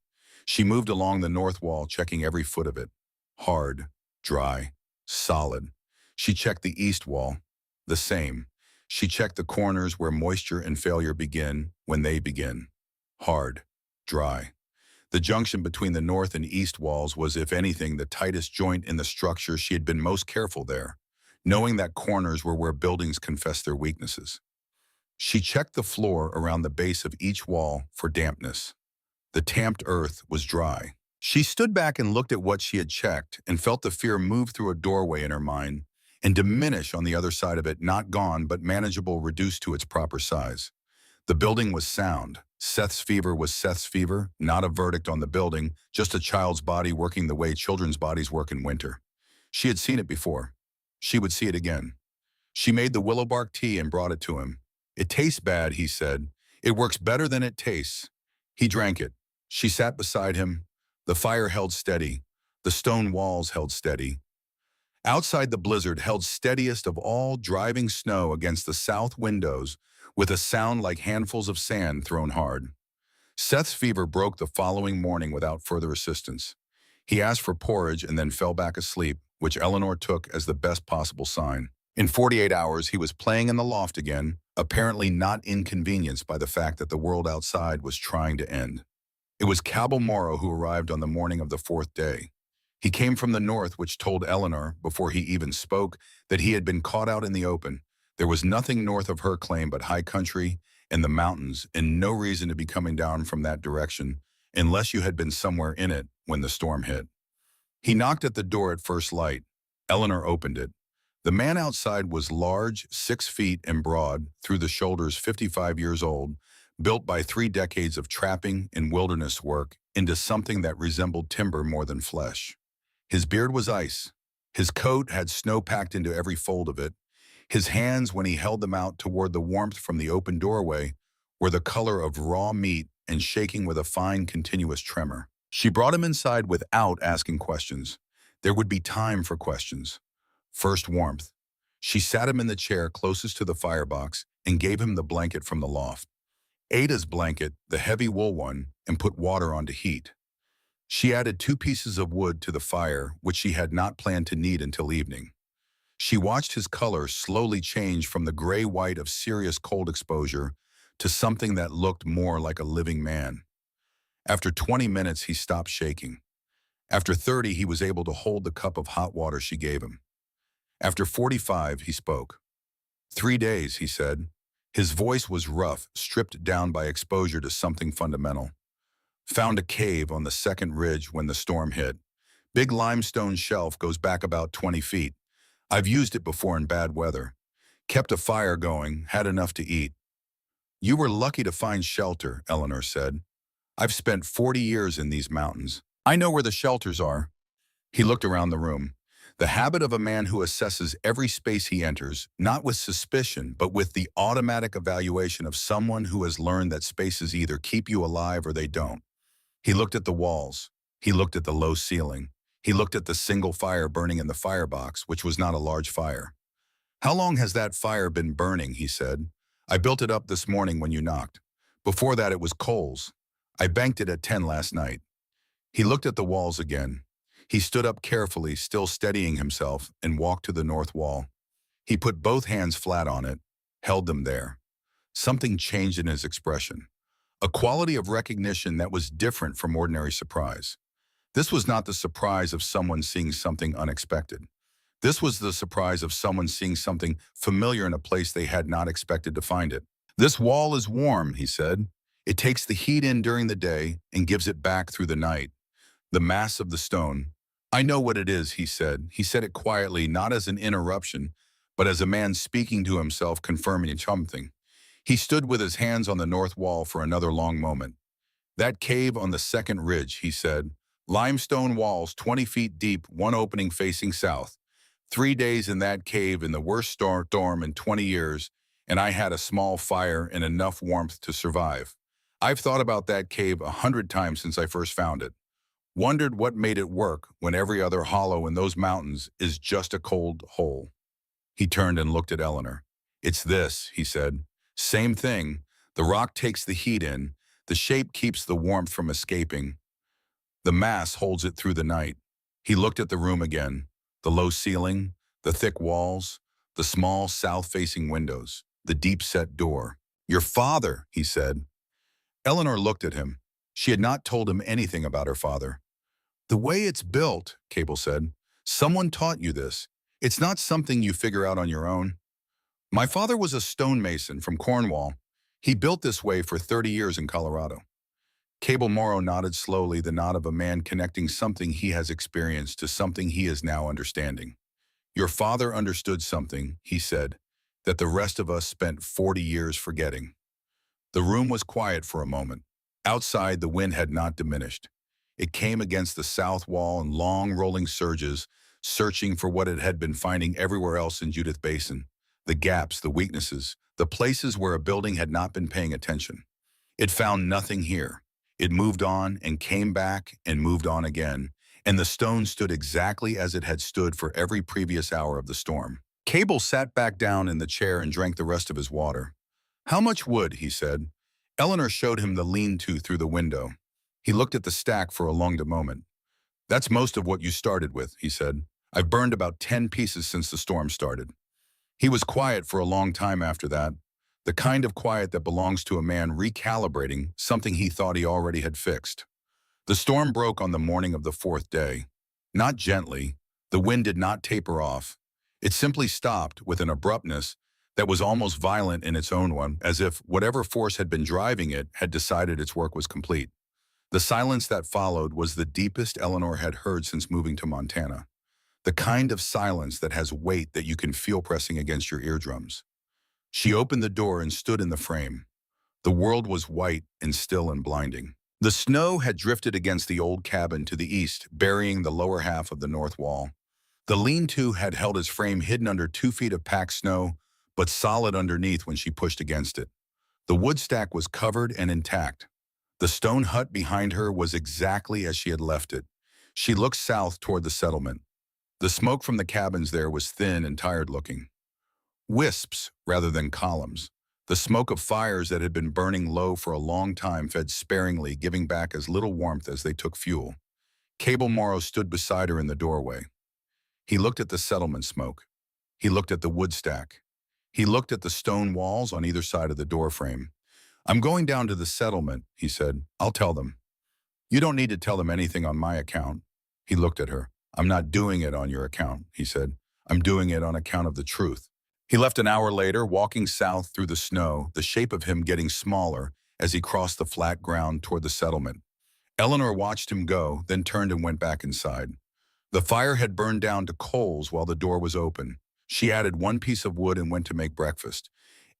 She moved along the north wall, checking every foot of it. Hard, dry, solid. She checked the east wall. The same. She checked the corners where moisture and failure begin when they begin. Hard, dry. The junction between the north and east walls was, if anything, the tightest joint in the structure. She had been most careful there, knowing that corners were where buildings confess their weaknesses. She checked the floor around the base of each wall for dampness. The tamped earth was dry. She stood back and looked at what she had checked and felt the fear move through a doorway in her mind and diminish on the other side of it, not gone, but manageable, reduced to its proper size. The building was sound. Seth's fever was Seth's fever, not a verdict on the building, just a child's body working the way children's bodies work in winter. She had seen it before. She would see it again. She made the willow bark tea and brought it to him. "It tastes bad," he said. "It works better than it tastes." He drank it. She sat beside him. The fire held steady. The stone walls held steady. Outside, the blizzard held steadiest of all, driving snow against the south windows with a sound like handfuls of sand thrown hard. Seth's fever broke the following morning without further assistance. He asked for porridge and then fell back asleep, which Eleanor took as the best possible sign. In 48 hours, he was playing in the loft again, apparently not inconvenienced by the fact that the world outside was trying to end. It was Cabell Morrow who arrived on the morning of the fourth day. He came from the north, which told Eleanor, before he even spoke, that he had been caught out in the open. There was nothing north of her claim but high country and the mountains, and no reason to be coming down from that direction, unless you had been somewhere in it when the storm hit. He knocked at the door at first light. Eleanor opened it. The man outside was large, 6 feet and broad, through the shoulders, 55 years old, built by 3 decades of trapping and wilderness work into something that resembled timber more than flesh. His beard was ice. His coat had snow packed into every fold of it. His hands, when he held them out toward the warmth from the open doorway, were the color of raw meat and shaking with a fine, continuous tremor. She brought him inside without asking questions. There would be time for questions. First, warmth. She sat him in the chair closest to the firebox and gave him the blanket from the loft. Ada's blanket, the heavy wool one, and put water on to heat. She added 2 pieces of wood to the fire, which she had not planned to need until evening. She watched his color slowly change from the gray-white of serious cold exposure to something that looked more like a living man. After 20 minutes, he stopped shaking. After 30, he was able to hold the cup of hot water she gave him. After 45, he spoke. 3 days, he said. His voice was rough, stripped down by exposure to something fundamental. Found a cave on the second ridge when the storm hit. Big limestone shelf goes back about 20 feet. I've used it before in bad weather. Kept a fire going, had enough to eat. You were lucky to find shelter, Eleanor said. I've spent 40 years in these mountains. I know where the shelters are. He looked around the room. The habit of a man who assesses every space he enters, not with suspicion, but with the automatic evaluation of someone who has learned that spaces either keep you alive or they don't. He looked at the walls. He looked at the low ceiling. He looked at the single fire burning in the firebox, which was not a large fire. How long has that fire been burning, he said. I built it up this morning when you knocked. Before that it was coals. I banked it at 10 last night. He looked at the walls again. He stood up carefully, still steadying himself, and walked to the north wall. He put both hands flat on it, held them there. Something changed in his expression. A quality of recognition that was different from ordinary surprise. This was not the surprise of someone seeing something unexpected. This was the surprise of someone seeing something familiar in a place they had not expected to find it. This wall is warm, he said. It takes the heat in during the day and gives it back through the night. The mass of the stone. I know what it is, he said. He said it quietly, not as an interruption, but as a man speaking to himself, confirming something. He stood with his hands on the north wall for another long moment. That cave on the second ridge, he said. Limestone walls 20 feet deep, one opening facing south. 3 days in that cave in the worst storm in 20 years, and I had a small fire and enough warmth to survive. I've thought about that cave 100 times since I first found it. Wondered what made it work when every other hollow in those mountains is just a cold hole. He turned and looked at Eleanor. It's this, he said. Same thing. The rock takes the heat in. The shape keeps the warmth from escaping. The mass holds it through the night. He looked at the room again. The low ceiling, the thick walls, the small south-facing windows, the deep-set door. Your father, he said. Eleanor looked at him. She had not told him anything about her father. The way it's built, Cable said. Someone taught you this. It's not something you figure out on your own. My father was a stonemason from Cornwall. He built this way for 30 years in Colorado. Cable Morrow nodded slowly, the nod of a man connecting something he has experienced to something he is now understanding. Your father understood something, he said, that the rest of us spent 40 years forgetting. The room was quiet for a moment. Outside, the wind had not diminished. It came against the south wall in long rolling surges, searching for what it had been finding everywhere else in Judith Basin. The gaps, the weaknesses, the places where a building had not been paying attention. It found nothing here. It moved on and came back and moved on again, and the stone stood exactly as it had stood for every previous hour of the storm. Cable sat back down in the chair and drank the rest of his water. How much wood, he said. Eleanor showed him the lean-to through the window. He looked at the stack for a long moment. That's most of what you started with, he said. I've burned about 10 pieces since the storm started. He was quiet for a long time after that, the kind of quiet that belongs to a man recalibrating something he thought he already had fixed. The storm broke on the morning of the fourth day. Not gently. The wind did not taper off. It simply stopped with an abruptness that was almost violent in its own one, as if whatever force had been driving it had decided its work was complete. The silence that followed was the deepest Eleanor had heard since moving to Montana. The kind of silence that has weight that you can feel pressing against your eardrums. She opened the door and stood in the frame. The world was white and still and blinding. The snow had drifted against the old cabin to the east, burying the lower half of the north wall. The lean-to had held its frame hidden under 2 feet of packed snow, but solid underneath when she pushed against it. The wood stack was covered and intact. The stone hut behind her was exactly as she had left it. She looked south toward the settlement. The smoke from the cabins there was thin and tired-looking. Wisps rather than columns. The smoke of fires that had been burning low for a long time fed sparingly, giving back as little warmth as they took fuel. Cable Morrow stood beside her in the doorway. He looked at the settlement smoke. He looked at the wood stack. He looked at the stone walls on either side of the doorframe. I'm going down to the settlement, he said. I'll tell them. You don't need to tell them anything on my account. He looked at her. I'm not doing it on your account, he said. I'm doing it on account of the truth. He left an hour later, walking south through the snow, the shape of him getting smaller as he crossed the flat ground toward the settlement. Eleanor watched him go, then turned and went back inside. The fire had burned down to coals while the door was open. She added 1 piece of wood and went to make breakfast.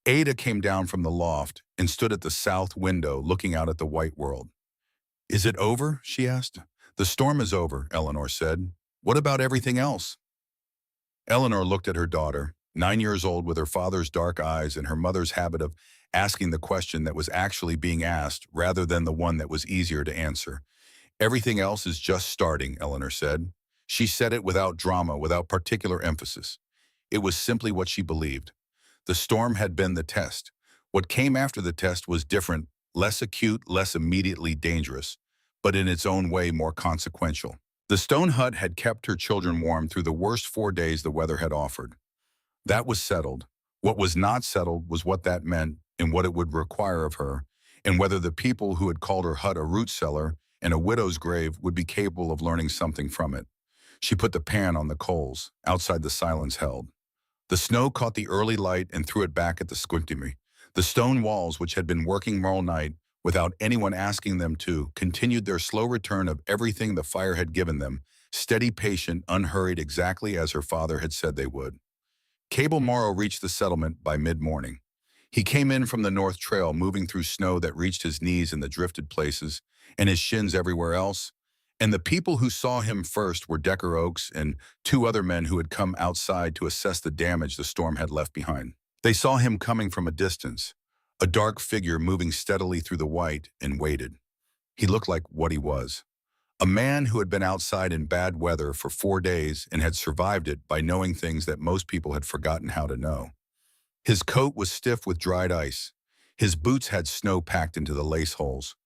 Ada came down from the loft and stood at the south window looking out at the white world. Is it over? She asked. The storm is over, Eleanor said. What about everything else? Eleanor looked at her daughter, 9 years old, with her father's dark eyes and her mother's habit of asking the question that was actually being asked rather than the one that was easier to answer. Everything else is just starting, Eleanor said. She said it without drama, without particular emphasis. It was simply what she believed. The storm had been the test. What came after the test was different, less acute, less immediately dangerous, but in its own way more consequential. The stone hut had kept her children warm through the worst 4 days the weather had offered. That was settled. What was not settled was what that meant and what it would require of her, and whether the people who had called her hut a root cellar and a widow's grave would be capable of learning something from it. She put the pan on the coals, outside the silence held. The snow caught the early light and threw it back at the squintimy. The stone walls, which had been working all night without anyone asking them to, continued their slow return of everything the fire had given them, steady, patient, unhurried, exactly as her father had said they would. Cable Morrow reached the settlement by mid-morning. He came in from the North Trail, moving through snow that reached his knees in the drifted places and his shins everywhere else. And the people who saw him first were Decker Oaks and two other men who had come outside to assess the damage the storm had left behind. They saw him coming from a distance, a dark figure moving steadily through the white, and waited. He looked like what he was. A man who had been outside in bad weather for 4 days and had survived it by knowing things that most people had forgotten how to know. His coat was stiff with dried ice. His boots had snow packed into the lace holes.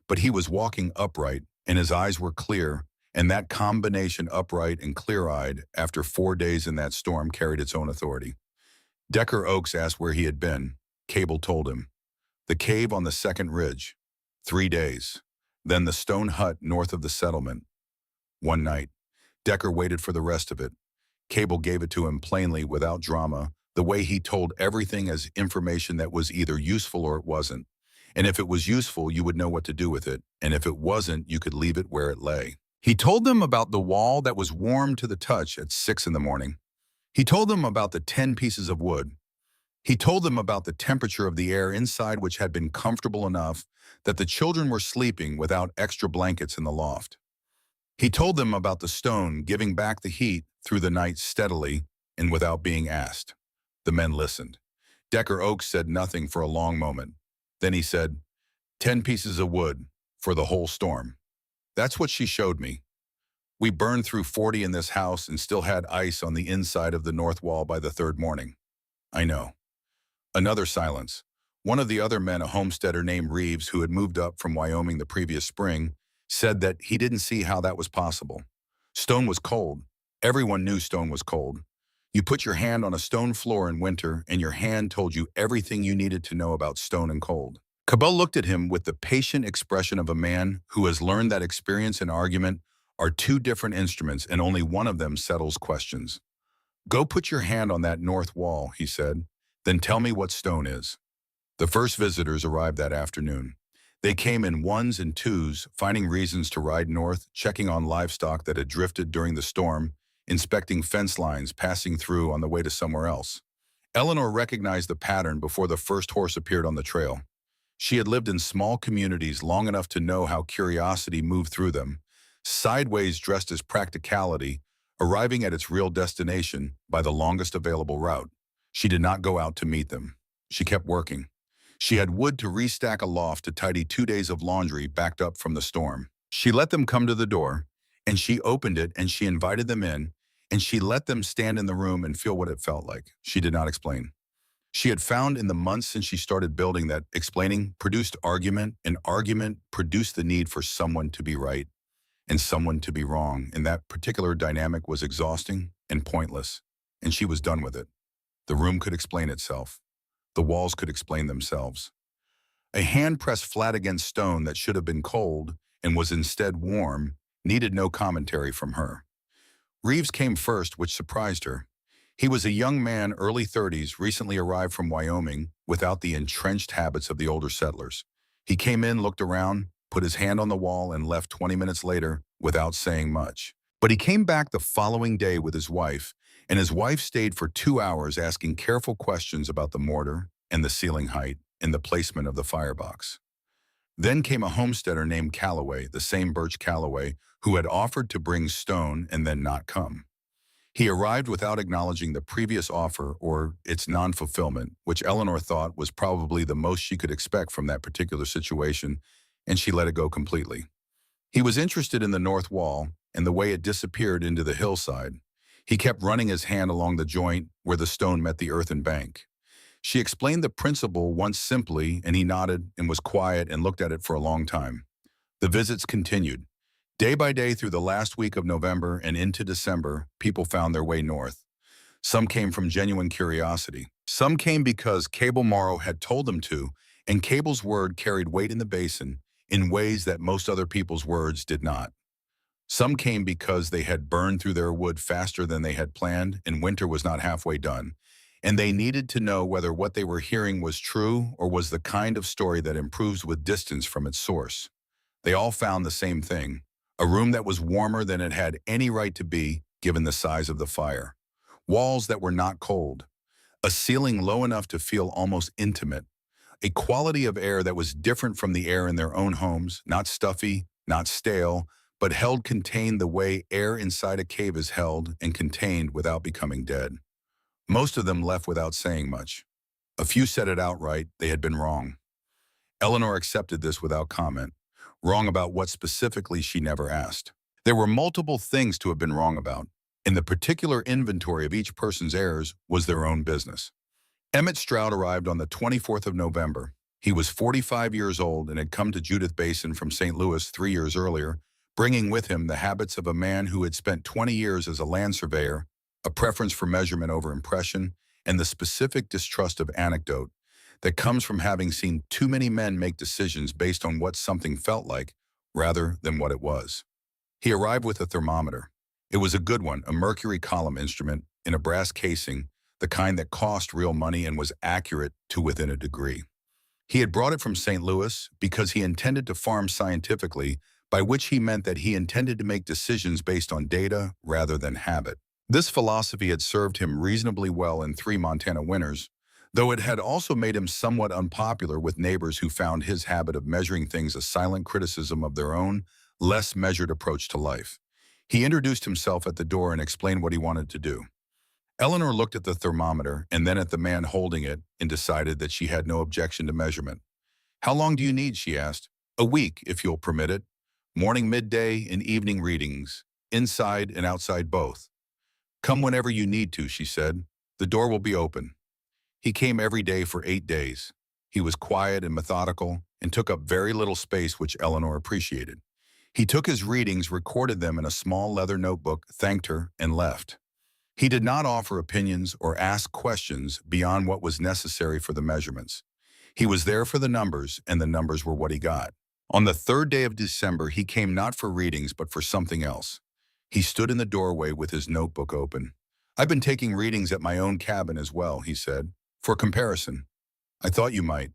But he was walking upright, and his eyes were clear, and that combination, upright and clear-eyed, after 4 days in that storm, carried its own authority. Decker Oaks asked where he had been. Cable told him. The cave on the second ridge. 3 days. Then the stone hut north of the settlement. 1 night. Decker waited for the rest of it. Cable gave it to him plainly, without drama, the way he told everything as information that was either useful or it wasn't. And if it was useful, you would know what to do with it, and if it wasn't, you could leave it where it lay. He told them about the wall that was warm to the touch at 6 in the morning. He told them about the 10 pieces of wood. He told them about the temperature of the air inside, which had been comfortable enough that the children were sleeping without extra blankets in the loft. He told them about the stone giving back the heat through the night steadily and without being asked. The men listened. Decker Oaks said nothing for a long moment. Then he said, 10 pieces of wood for the whole storm. That's what she showed me. We burned through 40 in this house and still had ice on the inside of the north wall by the third morning. I know. Another silence. One of the other men, a homesteader named Reeves, who had moved up from Wyoming the previous spring, said that he didn't see how that was possible. Stone was cold. Everyone knew stone was cold. You put your hand on a stone floor in winter, and your hand told you everything you needed to know about stone and cold. Cabell looked at him with the patient expression of a man who has learned that experience and argument are two different instruments, and only one of them settles questions. Go put your hand on that north wall, he said. Then tell me what stone is. The first visitors arrived that afternoon. They came in ones and twos, finding reasons to ride north, checking on livestock that had drifted during the storm, inspecting fence lines, passing through on the way to somewhere else. Eleanor recognized the pattern before the first horse appeared on the trail. She had lived in small communities long enough to know how curiosity moved through them, sideways dressed as practicality, arriving at its real destination by the longest available route. She did not go out to meet them. She kept working. She had wood to restack a loft to tidy 2 days of laundry backed up from the storm. She let them come to the door, and she opened it, and she invited them in, and she let them stand in the room and feel what it felt like. She did not explain. She had found in the months since she started building that explaining produced argument, and argument produced the need for someone to be right and someone to be wrong, and that particular dynamic was exhausting and pointless, and she was done with it. The room could explain itself. The walls could explain themselves. A hand pressed flat against stone that should have been cold and was instead warm needed no commentary from her. Reeves came first, which surprised her. He was a young man, early 30s, recently arrived from Wyoming, without the entrenched habits of the older settlers. He came in, looked around, put his hand on the wall, and left 20 minutes later without saying much. But he came back the following day with his wife, and his wife stayed for 2 hours asking careful questions about the mortar and the ceiling height and the placement of the firebox. Then came a homesteader named Calloway, the same Birch Calloway, who had offered to bring stone and then not come. He arrived without acknowledging the previous offer or its non-fulfillment, which Eleanor thought was probably the most she could expect from that particular situation, and she let it go completely. He was interested in the north wall and the way it disappeared into the hillside. He kept running his hand along the joint where the stone met the earthen bank. She explained the principle once simply, and he nodded and was quiet and looked at it for a long time. The visits continued. Day by day through the last week of November and into December, people found their way north. Some came from genuine curiosity. Some came because Cable Morrow had told them to, and Cable's word carried weight in the basin, in ways that most other people's words did not. Some came because they had burned through their wood faster than they had planned, and winter was not halfway done, and they needed to know whether what they were hearing was true or was the kind of story that improves with distance from its source. They all found the same thing: a room that was warmer than it had any right to be, given the size of the fire. Walls that were not cold. A ceiling low enough to feel almost intimate. A quality of air that was different from the air in their own homes, not stuffy, not stale, but held contained the way air inside a cave is held and contained without becoming dead. Most of them left without saying much. A few said it outright: they had been wrong. Eleanor accepted this without comment. Wrong about what specifically, she never asked. There were multiple things to have been wrong about, and the particular inventory of each person's errors was their own business. Emmett Stroud arrived on the 24th of November. He was 45 years old and had come to Judith Basin from St. Louis 3 years earlier, bringing with him the habits of a man who had spent 20 years as a land surveyor, a preference for measurement over impression, and the specific distrust of anecdote that comes from having seen too many men make decisions based on what something felt like rather than what it was. He arrived with a thermometer. It was a good one, a mercury column instrument in a brass casing, the kind that cost real money and was accurate to within a degree. He had brought it from St. Louis because he intended to farm scientifically, by which he meant that he intended to make decisions based on data rather than habit. This philosophy had served him reasonably well in 3 Montana winters, though it had also made him somewhat unpopular with neighbors who found his habit of measuring things a silent criticism of their own, less measured approach to life. He introduced himself at the door and explained what he wanted to do. Eleanor looked at the thermometer and then at the man holding it and decided that she had no objection to measurement. "How long do you need?" she asked. "A week, if you'll permit it. Morning, midday, and evening readings, inside and outside both." "Come whenever you need to," she said. "The door will be open." He came every day for 8 days. He was quiet and methodical and took up very little space, which Eleanor appreciated. He took his readings, recorded them in a small leather notebook, thanked her, and left. He did not offer opinions or ask questions beyond what was necessary for the measurements. He was there for the numbers, and the numbers were what he got. On the 3rd day of December, he came not for readings, but for something else. He stood in the doorway with his notebook open. "I've been taking readings at my own cabin as well," he said, "for comparison. I thought you might.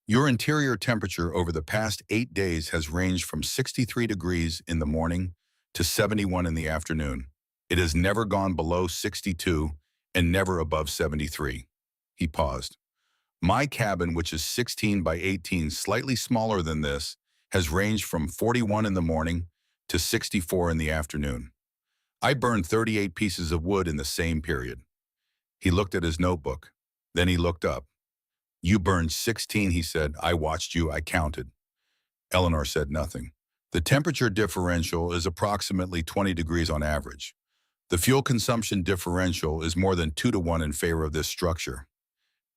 Your interior temperature over the past 8 days has ranged from 63 degrees in the morning to 71 in the afternoon. It has never gone below 62 and never above 73. He paused. "My cabin, which is 16 by 18, slightly smaller than this, has ranged from 41 in the morning to 64 in the afternoon. I burned 38 pieces of wood in the same period." He looked at his notebook. Then he looked up. "You burned 16, he said. "I watched you. I counted." Eleanor said nothing. "The temperature differential is approximately 20 degrees on average. The fuel consumption differential is more than 2 to 1 in favor of this structure."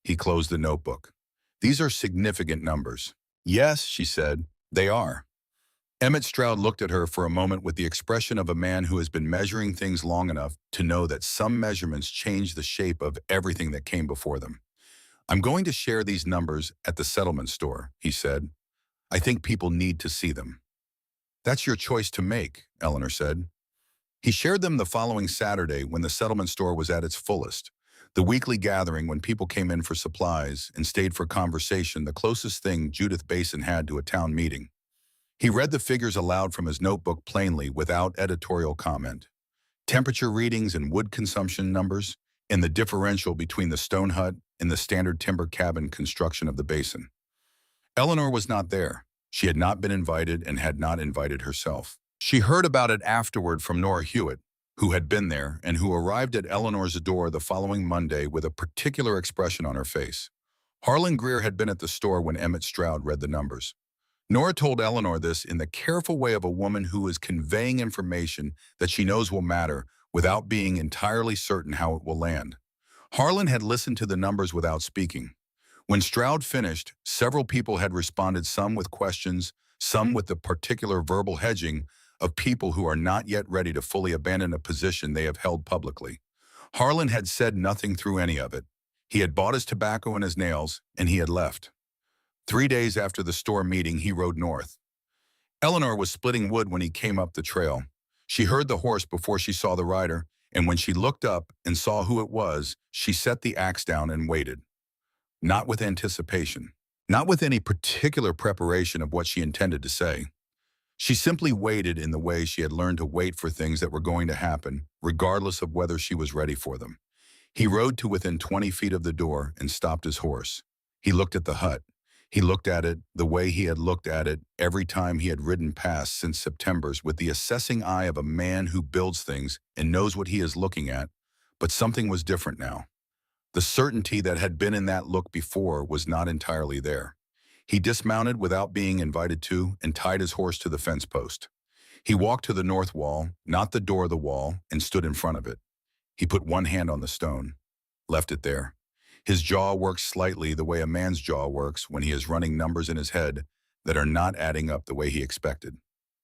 He closed the notebook. "These are significant numbers." "Yes," she said, "they are." Emmett Stroud looked at her for a moment with the expression of a man who has been measuring things long enough to know that some measurements change the shape of everything that came before them. "I'm going to share these numbers at the settlement store," he said. "I think people need to see them." "That's your choice to make," Eleanor said. He shared them the following Saturday when the settlement store was at its fullest, the weekly gathering when people came in for supplies and stayed for conversation, the closest thing Judith Basin had to a town meeting. He read the figures aloud from his notebook plainly, without editorial comment. Temperature readings and wood consumption numbers, and the differential between the stone hut and the standard timber cabin construction of the basin. Eleanor was not there. She had not been invited and had not invited herself. She heard about it afterward from Nora Hewitt, who had been there and who arrived at Eleanor's door the following Monday with a particular expression on her face. Harlan Greer had been at the store when Emmett Stroud read the numbers. Nora told Eleanor this in the careful way of a woman who is conveying information that she knows will matter without being entirely certain how it will land. Harlan had listened to the numbers without speaking. When Stroud finished, several people had responded, some with questions, some with the particular verbal hedging of people who are not yet ready to fully abandon a position they have held publicly. Harlan had said nothing through any of it. He had bought his tobacco and his nails, and he had left. 3 days after the store meeting, he rode north. Eleanor was splitting wood when he came up the trail. She heard the horse before she saw the rider, and when she looked up and saw who it was, she set the axe down and waited. Not with anticipation, not with any particular preparation of what she intended to say. She simply waited in the way she had learned to wait for things that were going to happen, regardless of whether she was ready for them. He rode to within 20 feet of the door and stopped his horse. He looked at the hut. He looked at it the way he had looked at it every time he had ridden past since September's, with the assessing eye of a man who builds things and knows what he is looking at. But something was different now. The certainty that had been in that look before was not entirely there. He dismounted without being invited to and tied his horse to the fence post. He walked to the north wall, not the door of the wall, and stood in front of it. He put one hand on the stone, left it there. His jaw worked slightly the way a man's jaw works when he is running numbers in his head that are not adding up the way he expected.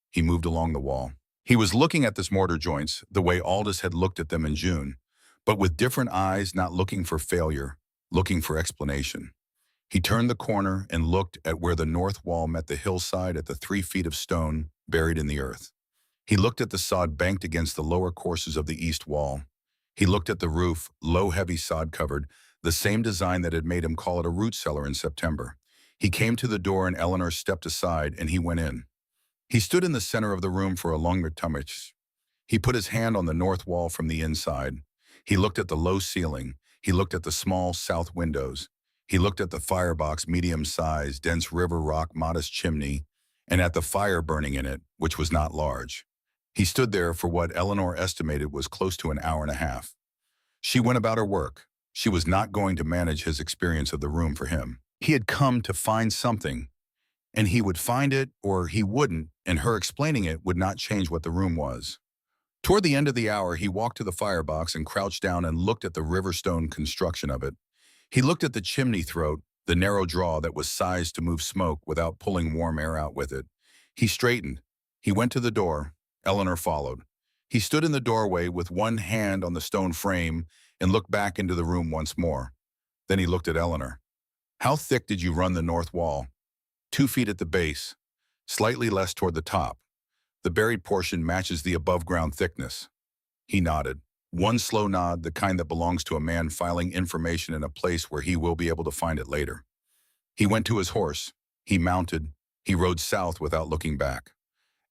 He moved along the wall. He was looking at this mortar joints the way Aldous had looked at them in June, but with different eyes, not looking for failure, looking for explanation. He turned the corner and looked at where the north wall met the hillside at the 3 feet of stone buried in the earth. He looked at the sod banked against the lower courses of the east wall. He looked at the roof, low, heavy sod covered, the same design that had made him call it a root cellar in September. He came to the door and Eleanor stepped aside and he went in. He stood in the center of the room for a longer time. He put his hand on the north wall from the inside. He looked at the low ceiling. He looked at the small south windows. He looked at the firebox, medium-sized, dense river rock, modest chimney, and at the fire burning in it, which was not large. He stood there for what Eleanor estimated was close to an hour and a half. She went about her work. She was not going to manage his experience of the room for him. He had come to find something, and he would find it or he wouldn't, and her explaining it would not change what the room was. Toward the end of the hour, he walked to the firebox and crouched down and looked at the riverstone construction of it. He looked at the chimney throat, the narrow draw that was sized to move smoke without pulling warm air out with it. He straightened. He went to the door. Eleanor followed. He stood in the doorway with one hand on the stone frame and looked back into the room once more. Then he looked at Eleanor. "How thick did you run the north wall?" 2 feet at the base, slightly less toward the top. The buried portion matches the above-ground thickness. He nodded. One slow nod, the kind that belongs to a man filing information in a place where he will be able to find it later. He went to his horse. He mounted. He rode south without looking back.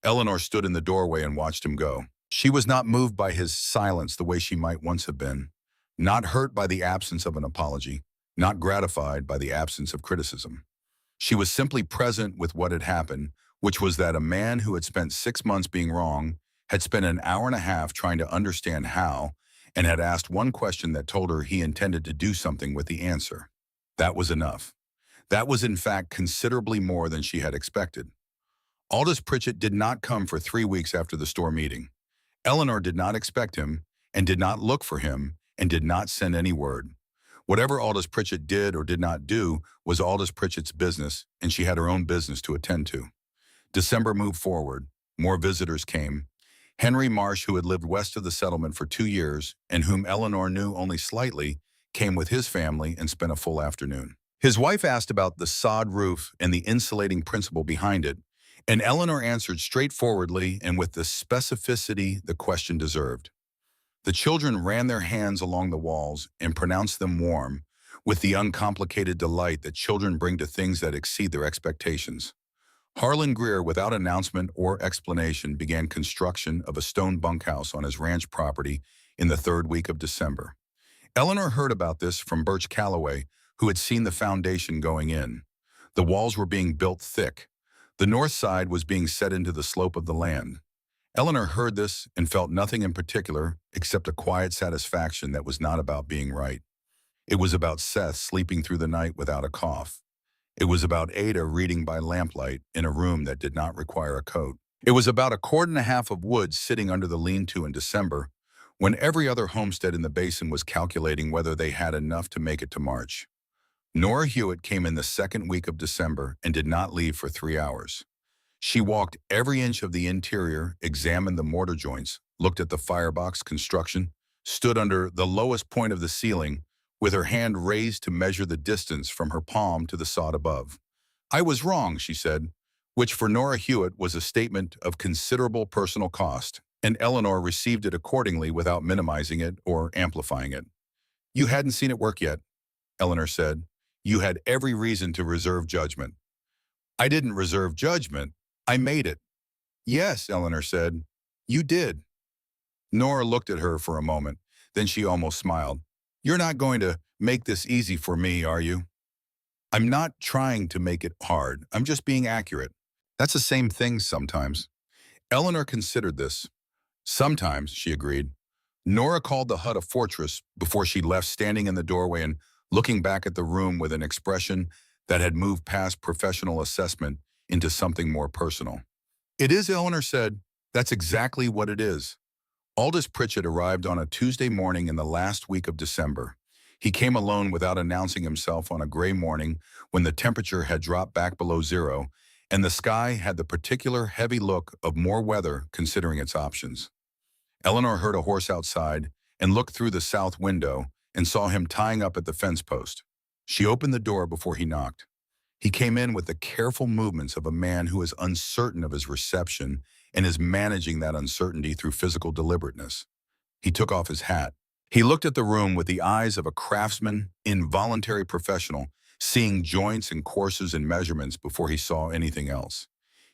Eleanor stood in the doorway and watched him go. She was not moved by his silence the way she might once have been, not hurt by the absence of an apology, not gratified by the absence of criticism. She was simply present with what had happened, which was that a man who had spent 6 months being wrong had spent an hour and a half trying to understand how, and had asked one question that told her he intended to do something with the answer. That was enough. That was in fact considerably more than she had expected. Aldous Pritchett did not come for 3 weeks after the store meeting. Eleanor did not expect him, and did not look for him, and did not send any word. Whatever Aldous Pritchett did or did not do was Aldous Pritchett's business, and she had her own business to attend to. December moved forward. More visitors came. Henry Marsh, who had lived west of the settlement for 2 years, and whom Eleanor knew only slightly, came with his family and spent a full afternoon. His wife asked about the sod roof and the insulating principle behind it, and Eleanor answered straightforwardly and with the specificity the question deserved. The children ran their hands along the walls and pronounced them warm, with the uncomplicated delight that children bring to things that exceed their expectations. Harlan Greer, without announcement or explanation, began construction of a stone bunkhouse on his ranch property in the 3rd week of December. Eleanor heard about this from Birch Calloway, who had seen the foundation going in. The walls were being built thick. The north side was being set into the slope of the land. Eleanor heard this and felt nothing in particular except a quiet satisfaction that was not about being right. It was about Seth sleeping through the night without a cough. It was about Ada reading by lamplight in a room that did not require a coat. It was about 1.25 cords of wood sitting under the lean-to in December, when every other homestead in the basin was calculating whether they had enough to make it to March. Nora Hewitt came in the 2nd week of December and did not leave for 3 hours. She walked every inch of the interior, examined the mortar joints, looked at the firebox construction, stood under the lowest point of the ceiling, with her hand raised to measure the distance from her palm to the sod above. "I was wrong," she said. which for Nora Hewitt was a statement of considerable personal cost, and Eleanor received it accordingly without minimizing it or amplifying it. You hadn't seen it work yet, Eleanor said. You had every reason to reserve judgment. I didn't reserve judgment. I made it. Yes, Eleanor said. You did. Nora looked at her for a moment. Then she almost smiled. You're not going to make this easy for me, are you? I'm not trying to make it hard. I'm just being accurate. That's the same thing sometimes. Eleanor considered this. Sometimes, she agreed. Nora called the hut a fortress before she left, standing in the doorway and looking back at the room with an expression that had moved past professional assessment into something more personal. It is, Eleanor said. That's exactly what it is. Aldous Pritchett arrived on a Tuesday morning in the last week of December. He came alone without announcing himself on a gray morning when the temperature had dropped back below zero and the sky had the particular heavy look of more weather considering its options. Eleanor heard a horse outside and looked through the south window and saw him tying up at the fence post. She opened the door before he knocked. He came in with the careful movements of a man who is uncertain of his reception and is managing that uncertainty through physical deliberateness. He took off his hat. He looked at the room with the eyes of a craftsman, involuntary professional, seeing joints and courses and measurements before he saw anything else.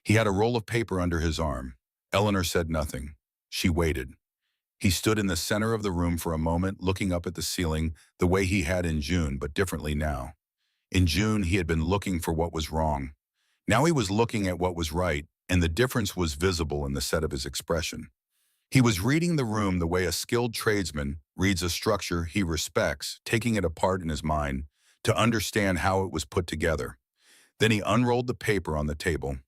He had a roll of paper under his arm. Eleanor said nothing. She waited. He stood in the center of the room for a moment, looking up at the ceiling the way he had in June, but differently now. In June, he had been looking for what was wrong. Now he was looking at what was right, and the difference was visible in the set of his expression. He was reading the room the way a skilled tradesman reads a structure he respects, taking it apart in his mind to understand how it was put together. Then he unrolled the paper on the table.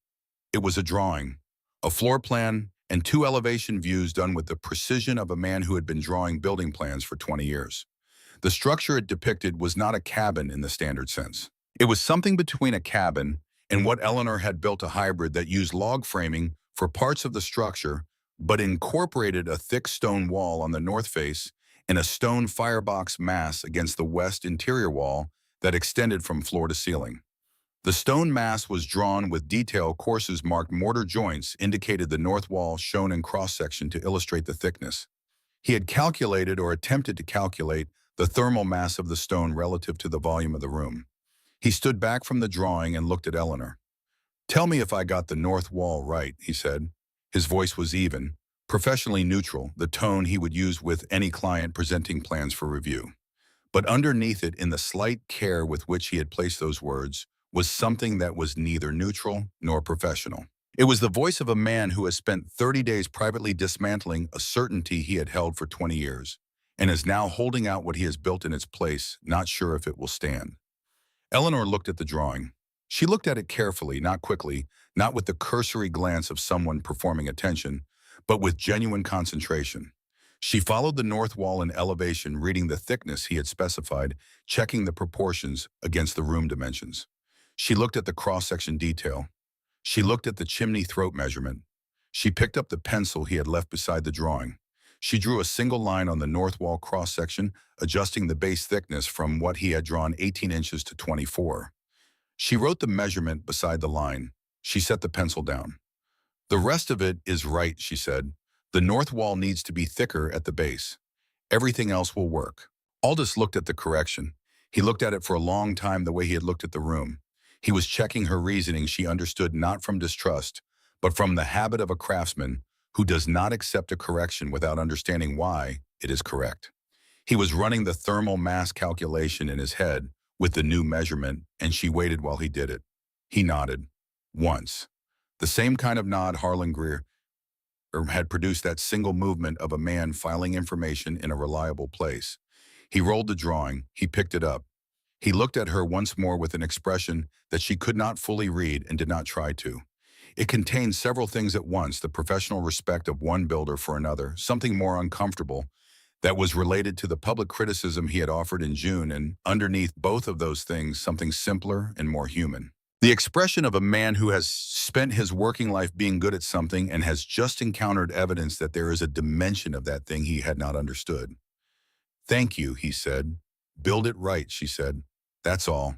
It was a drawing, a floor plan, and two elevation views done with the precision of a man who had been drawing building plans for 20 years. The structure it depicted was not a cabin in the standard sense. It was something between a cabin and what Eleanor had built, a hybrid that used log framing for parts of the structure, but incorporated a thick stone wall on the north face and a stone firebox mass against the west interior wall that extended from floor to ceiling. The stone mass was drawn with detail courses marked mortar joints indicated the north wall shown in cross-section to illustrate the thickness. He had calculated or attempted to calculate the thermal mass of the stone relative to the volume of the room. He stood back from the drawing and looked at Eleanor. Tell me if I got the north wall right, he said. His voice was even, professionally neutral, the tone he would use with any client presenting plans for review. But underneath it, in the slight care with which he had placed those words, was something that was neither neutral nor professional. It was the voice of a man who has spent 30 days privately dismantling a certainty he had held for 20 years, and is now holding out what he has built in its place, not sure if it will stand. Eleanor looked at the drawing. She looked at it carefully, not quickly, not with the cursory glance of someone performing attention, but with genuine concentration. She followed the north wall in elevation, reading the thickness he had specified, checking the proportions against the room dimensions. She looked at the cross-section detail. She looked at the chimney throat measurement. She picked up the pencil he had left beside the drawing. She drew a single line on the north wall cross-section, adjusting the base thickness from what he had drawn 18 inches to 24. She wrote the measurement beside the line. She set the pencil down. The rest of it is right, she said. The north wall needs to be thicker at the base. Everything else will work. Aldous looked at the correction. He looked at it for a long time the way he had looked at the room. He was checking her reasoning. She understood not from distrust, but from the habit of a craftsman who does not accept a correction without understanding why it is correct. He was running the thermal mass calculation in his head with the new measurement, and she waited while he did it. He nodded. Once. The same kind of nod Harlan Greer had produced, that single movement of a man filing information in a reliable place. He rolled the drawing. He picked it up. He looked at her once more with an expression that she could not fully read and did not try to. It contained several things at once: the professional respect of one builder for another, something more uncomfortable that was related to the public criticism he had offered in June, and underneath both of those things, something simpler and more human. The expression of a man who has spent his working life being good at something and has just encountered evidence that there is a dimension of that thing he had not understood. Thank you, he said. Build it right, she said. That's all.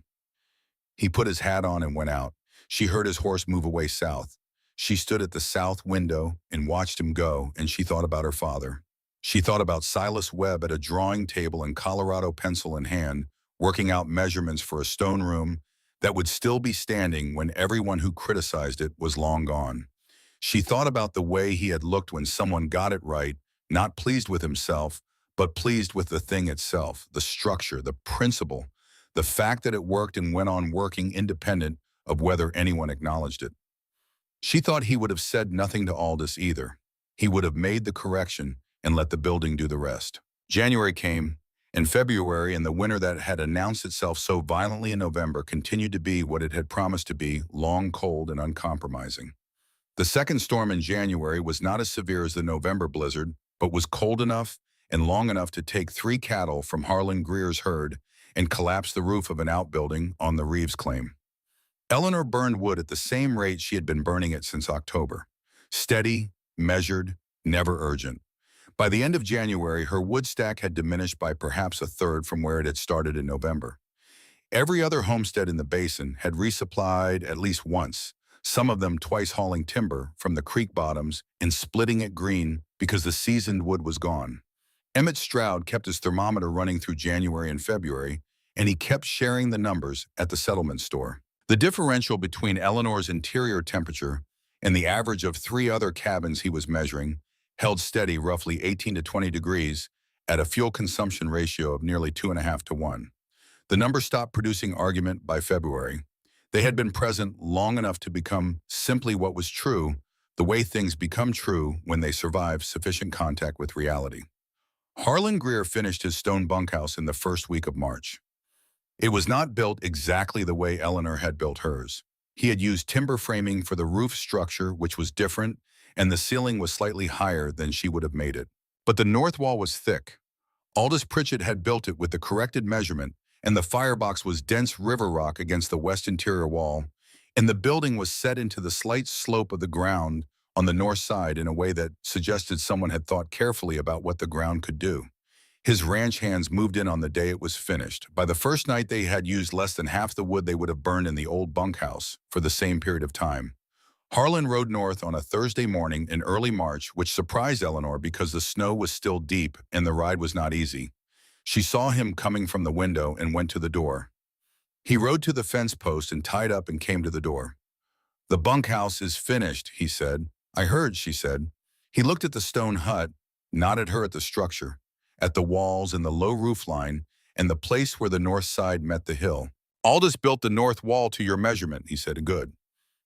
He put his hat on and went out. She heard his horse move away south. She stood at the south window and watched him go, and she thought about her father. She thought about Silas Webb at a drawing table in Colorado, pencil in hand, working out measurements for a stone room that would still be standing when everyone who criticized it was long gone. She thought about the way he had looked when someone got it right, not pleased with himself, but pleased with the thing itself, the structure, the principle, the fact that it worked and went on working independent of whether anyone acknowledged it. She thought he would have said nothing to Aldous either. He would have made the correction and let the building do the rest. January came, and February, and the winter that had announced itself so violently in November continued to be what it had promised to be: long, cold, and uncompromising. The second storm in January was not as severe as the November blizzard, but was cold enough and long enough to take 3 cattle from Harlan Greer's herd and collapse the roof of an outbuilding on the Reeves claim. Eleanor burned wood at the same rate she had been burning it since October. Steady, measured, never urgent. By the end of January, her wood stack had diminished by perhaps a third from where it had started in November. Every other homestead in the basin had resupplied at least once, some of them twice hauling timber from the creek bottoms and splitting it green because the seasoned wood was gone. Emmett Stroud kept his thermometer running through January and February, and he kept sharing the numbers at the settlement store. The differential between Eleanor's interior temperature and the average of 3 other cabins he was measuring held steady, roughly 18 to 20 degrees, at a fuel consumption ratio of nearly 2.5 to 1. The number stopped producing argument by February. They had been present long enough to become simply what was true, the way things become true when they survive sufficient contact with reality. Harlan Greer finished his stone bunkhouse in the first week of March. It was not built exactly the way Eleanor had built hers. He had used timber framing for the roof structure, which was different, and the ceiling was slightly higher than she would have made it. But the north wall was thick. Aldous Pritchett had built it with the corrected measurement, and the firebox was dense river rock against the west interior wall, and the building was set into the slight slope of the ground on the north side in a way that suggested someone had thought carefully about what the ground could do. His ranch hands moved in on the day it was finished. By the first night, they had used less than half the wood they would have burned in the old bunkhouse for the same period of time. Harlan rode north on a Thursday morning in early March, which surprised Eleanor because the snow was still deep and the ride was not easy. She saw him coming from the window and went to the door. He rode to the fence post and tied up and came to the door. "The bunkhouse is finished," he said. "I heard," she said. He looked at the stone hut, nodded her at the structure, at the walls and the low roof line, and the place where the north side met the hill. "Aldous built the north wall to your measurement," he said. "Good.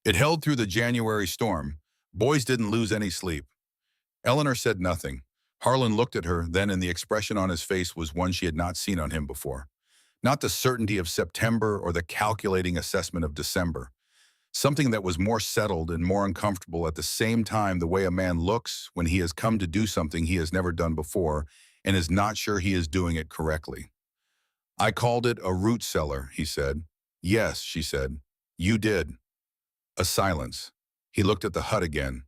It held through the January storm. Boys didn't lose any sleep." Eleanor said nothing. Harlan looked at her, then, and the expression on his face was one she had not seen on him before. Not the certainty of September or the calculating assessment of December. Something that was more settled and more uncomfortable at the same time, the way a man looks when he has come to do something he has never done before and is not sure he is doing it correctly. "I called it a root cellar," he said. "Yes," she said. "You did." A silence. He looked at the hut again.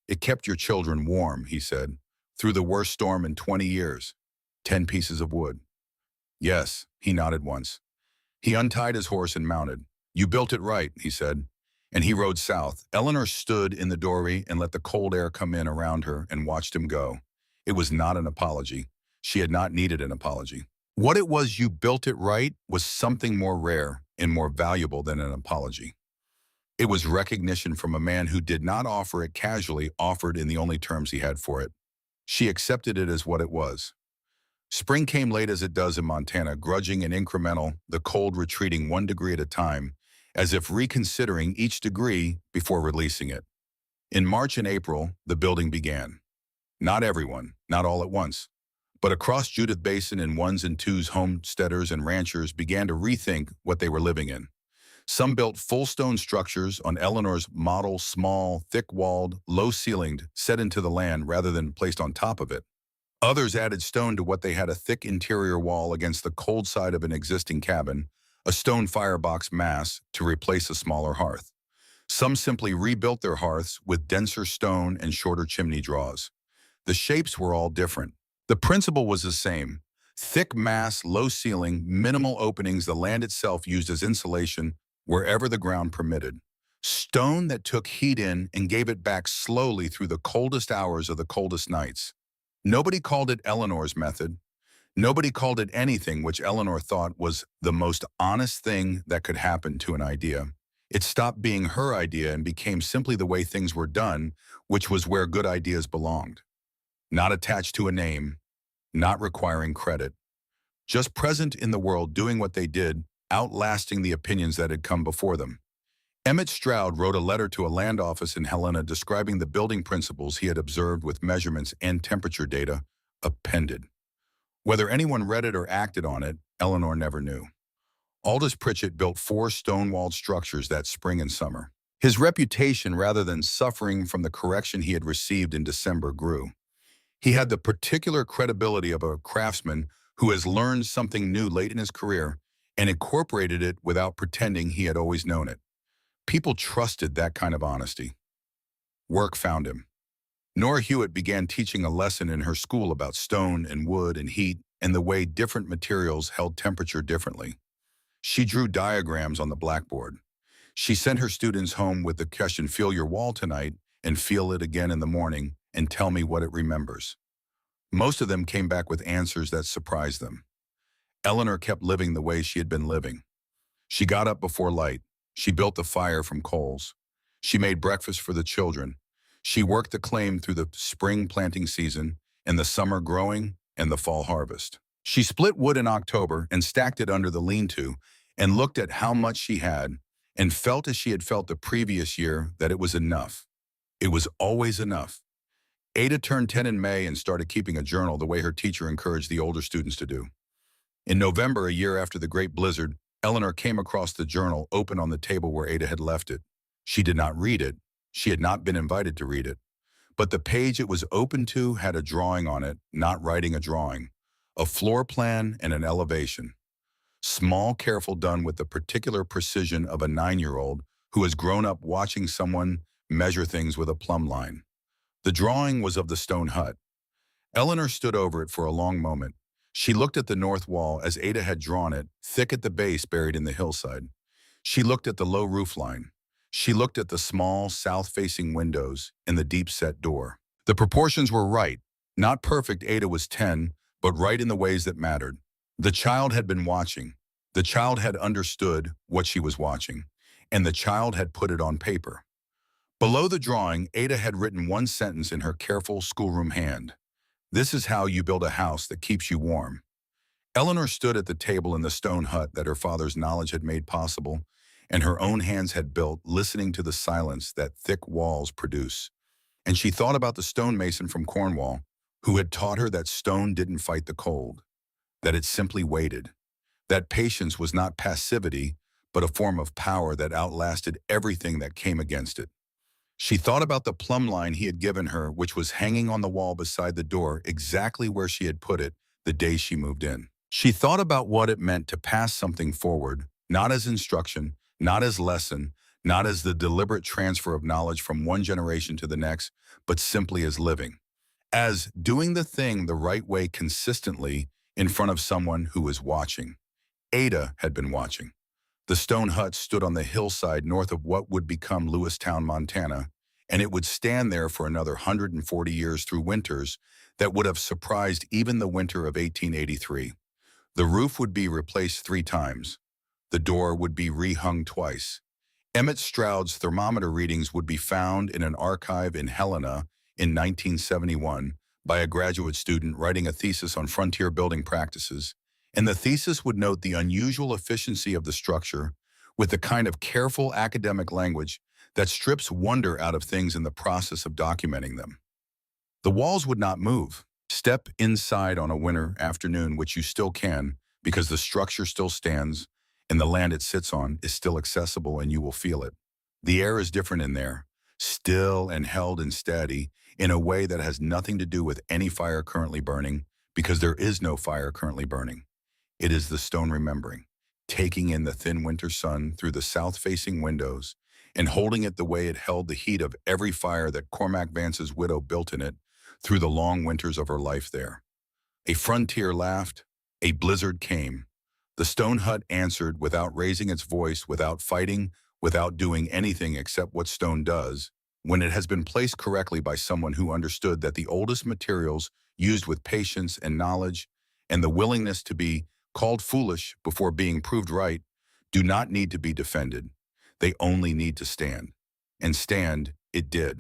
"It kept your children warm," he said, "through the worst storm in 20 years. 10 pieces of wood." "Yes," he nodded once. He untied his horse and mounted. "You built it right," he said, and he rode south. Eleanor stood in the doorway and let the cold air come in around her and watched him go. It was not an apology. She had not needed an apology. What it was, "you built it right," was something more rare and more valuable than an apology. It was recognition from a man who did not offer it casually, offered in the only terms he had for it. She accepted it as what it was. Spring came late as it does in Montana, grudging and incremental, the cold retreating 1 degree at a time, as if reconsidering each degree before releasing it. In March and April, the building began. Not everyone, not all at once, but across Judith Basin in ones and twos, homesteaders and ranchers began to rethink what they were living in. Some built full stone structures on Eleanor's model, small, thick-walled, low-ceilinged, set into the land rather than placed on top of it. Others added stone to what they had: a thick interior wall against the cold side of an existing cabin, a stone firebox mass to replace a smaller hearth. Some simply rebuilt their hearths with denser stone and shorter chimney draws. The shapes were all different. The principle was the same: thick mass, low ceiling, minimal openings, the land itself used as insulation wherever the ground permitted. Stone that took heat in and gave it back slowly through the coldest hours of the coldest nights. Nobody called it Eleanor's method. Nobody called it anything which Eleanor thought was the most honest thing that could happen to an idea. It stopped being her idea and became simply the way things were done, which was where good ideas belonged. Not attached to a name, not requiring credit. Just present in the world doing what they did, outlasting the opinions that had come before them. Emmett Stroud wrote a letter to a land office in Helena describing the building principles he had observed with measurements and temperature data appended. Whether anyone read it or acted on it, Eleanor never knew. Aldous Pritchett built 4 stone-walled structures that spring and summer. His reputation, rather than suffering from the correction he had received in December, grew. He had the particular credibility of a craftsman who has learned something new late in his career and incorporated it without pretending he had always known it. People trusted that kind of honesty. Work found him. Nora Hewitt began teaching a lesson in her school about stone and wood and heat and the way different materials held temperature differently. She drew diagrams on the blackboard. She sent her students home with the question, "Feel your wall tonight and feel it again in the morning and tell me what it remembers." Most of them came back with answers that surprised them. Eleanor kept living the way she had been living. She got up before light. She built the fire from coals. She made breakfast for the children. She worked the claim through the spring planting season and the summer growing and the fall harvest. She split wood in October and stacked it under the lean-to and looked at how much she had and felt as she had felt the previous year that it was enough. It was always enough. Ada turned 10 in May and started keeping a journal the way her teacher encouraged the older students to do. In November, a year after the great blizzard, Eleanor came across the journal open on the table where Ada had left it. She did not read it. She had not been invited to read it. But the page it was open to had a drawing on it, not writing a drawing, a floor plan and an elevation. Small, careful, done with the particular precision of a 9-year-old who has grown up watching someone measure things with a plumb line. The drawing was of the stone hut. Eleanor stood over it for a long moment. She looked at the north wall as Ada had drawn it, thick at the base buried in the hillside. She looked at the low roof line. She looked at the small, south-facing windows and the deep-set door. The proportions were right. Not perfect, Ada was 10, but right in the ways that mattered. The child had been watching. The child had understood what she was watching, and the child had put it on paper. Below the drawing, Ada had written one sentence in her careful schoolroom hand. "This is how you build a house that keeps you warm." Eleanor stood at the table in the stone hut that her father's knowledge had made possible, and her own hands had built, listening to the silence that thick walls produce. And she thought about the stonemason from Cornwall, who had taught her that stone didn't fight the cold, that it simply waited, that patience was not passivity, but a form of power that outlasted everything that came against it. She thought about the plumb line he had given her, which was hanging on the wall beside the door, exactly where she had put it the day she moved in. She thought about what it meant to pass something forward, not as instruction, not as lesson, not as the deliberate transfer of knowledge from one generation to the next, but simply as living, as doing the thing the right way consistently in front of someone who was watching. Ada had been watching. The stone hut stood on the hillside north of what would become Lewistown, Montana, and it would stand there for another 140 years through winters that would have surprised even the winter of 1883. The roof would be replaced 3 times. The door would be rehung twice. Emmett Stroud's thermometer readings would be found in an archive in Helena in 1971 by a graduate student writing a thesis on frontier building practices, and the thesis would note the unusual efficiency of the structure with the kind of careful academic language that strips wonder out of things in the process of documenting them. The walls would not move. Step inside on a winter afternoon, which you still can, because the structure still stands and the land it sits on is still accessible and you will feel it. The air is different in there, still and held and steady in a way that has nothing to do with any fire currently burning, because there is no fire currently burning. It is the stone remembering, taking in the thin winter sun through the south-facing windows and holding it the way it held the heat of every fire that Cormac Vance's widow built in it through the long winters of her life there. A frontier laughed, a blizzard came. The stone hut answered without raising its voice, without fighting, without doing anything except what stone does, when it has been placed correctly by someone who understood that the oldest materials used with patience and knowledge and the willingness to be called foolish before being proved right do not need to be defended. They only need to stand. And stand it did.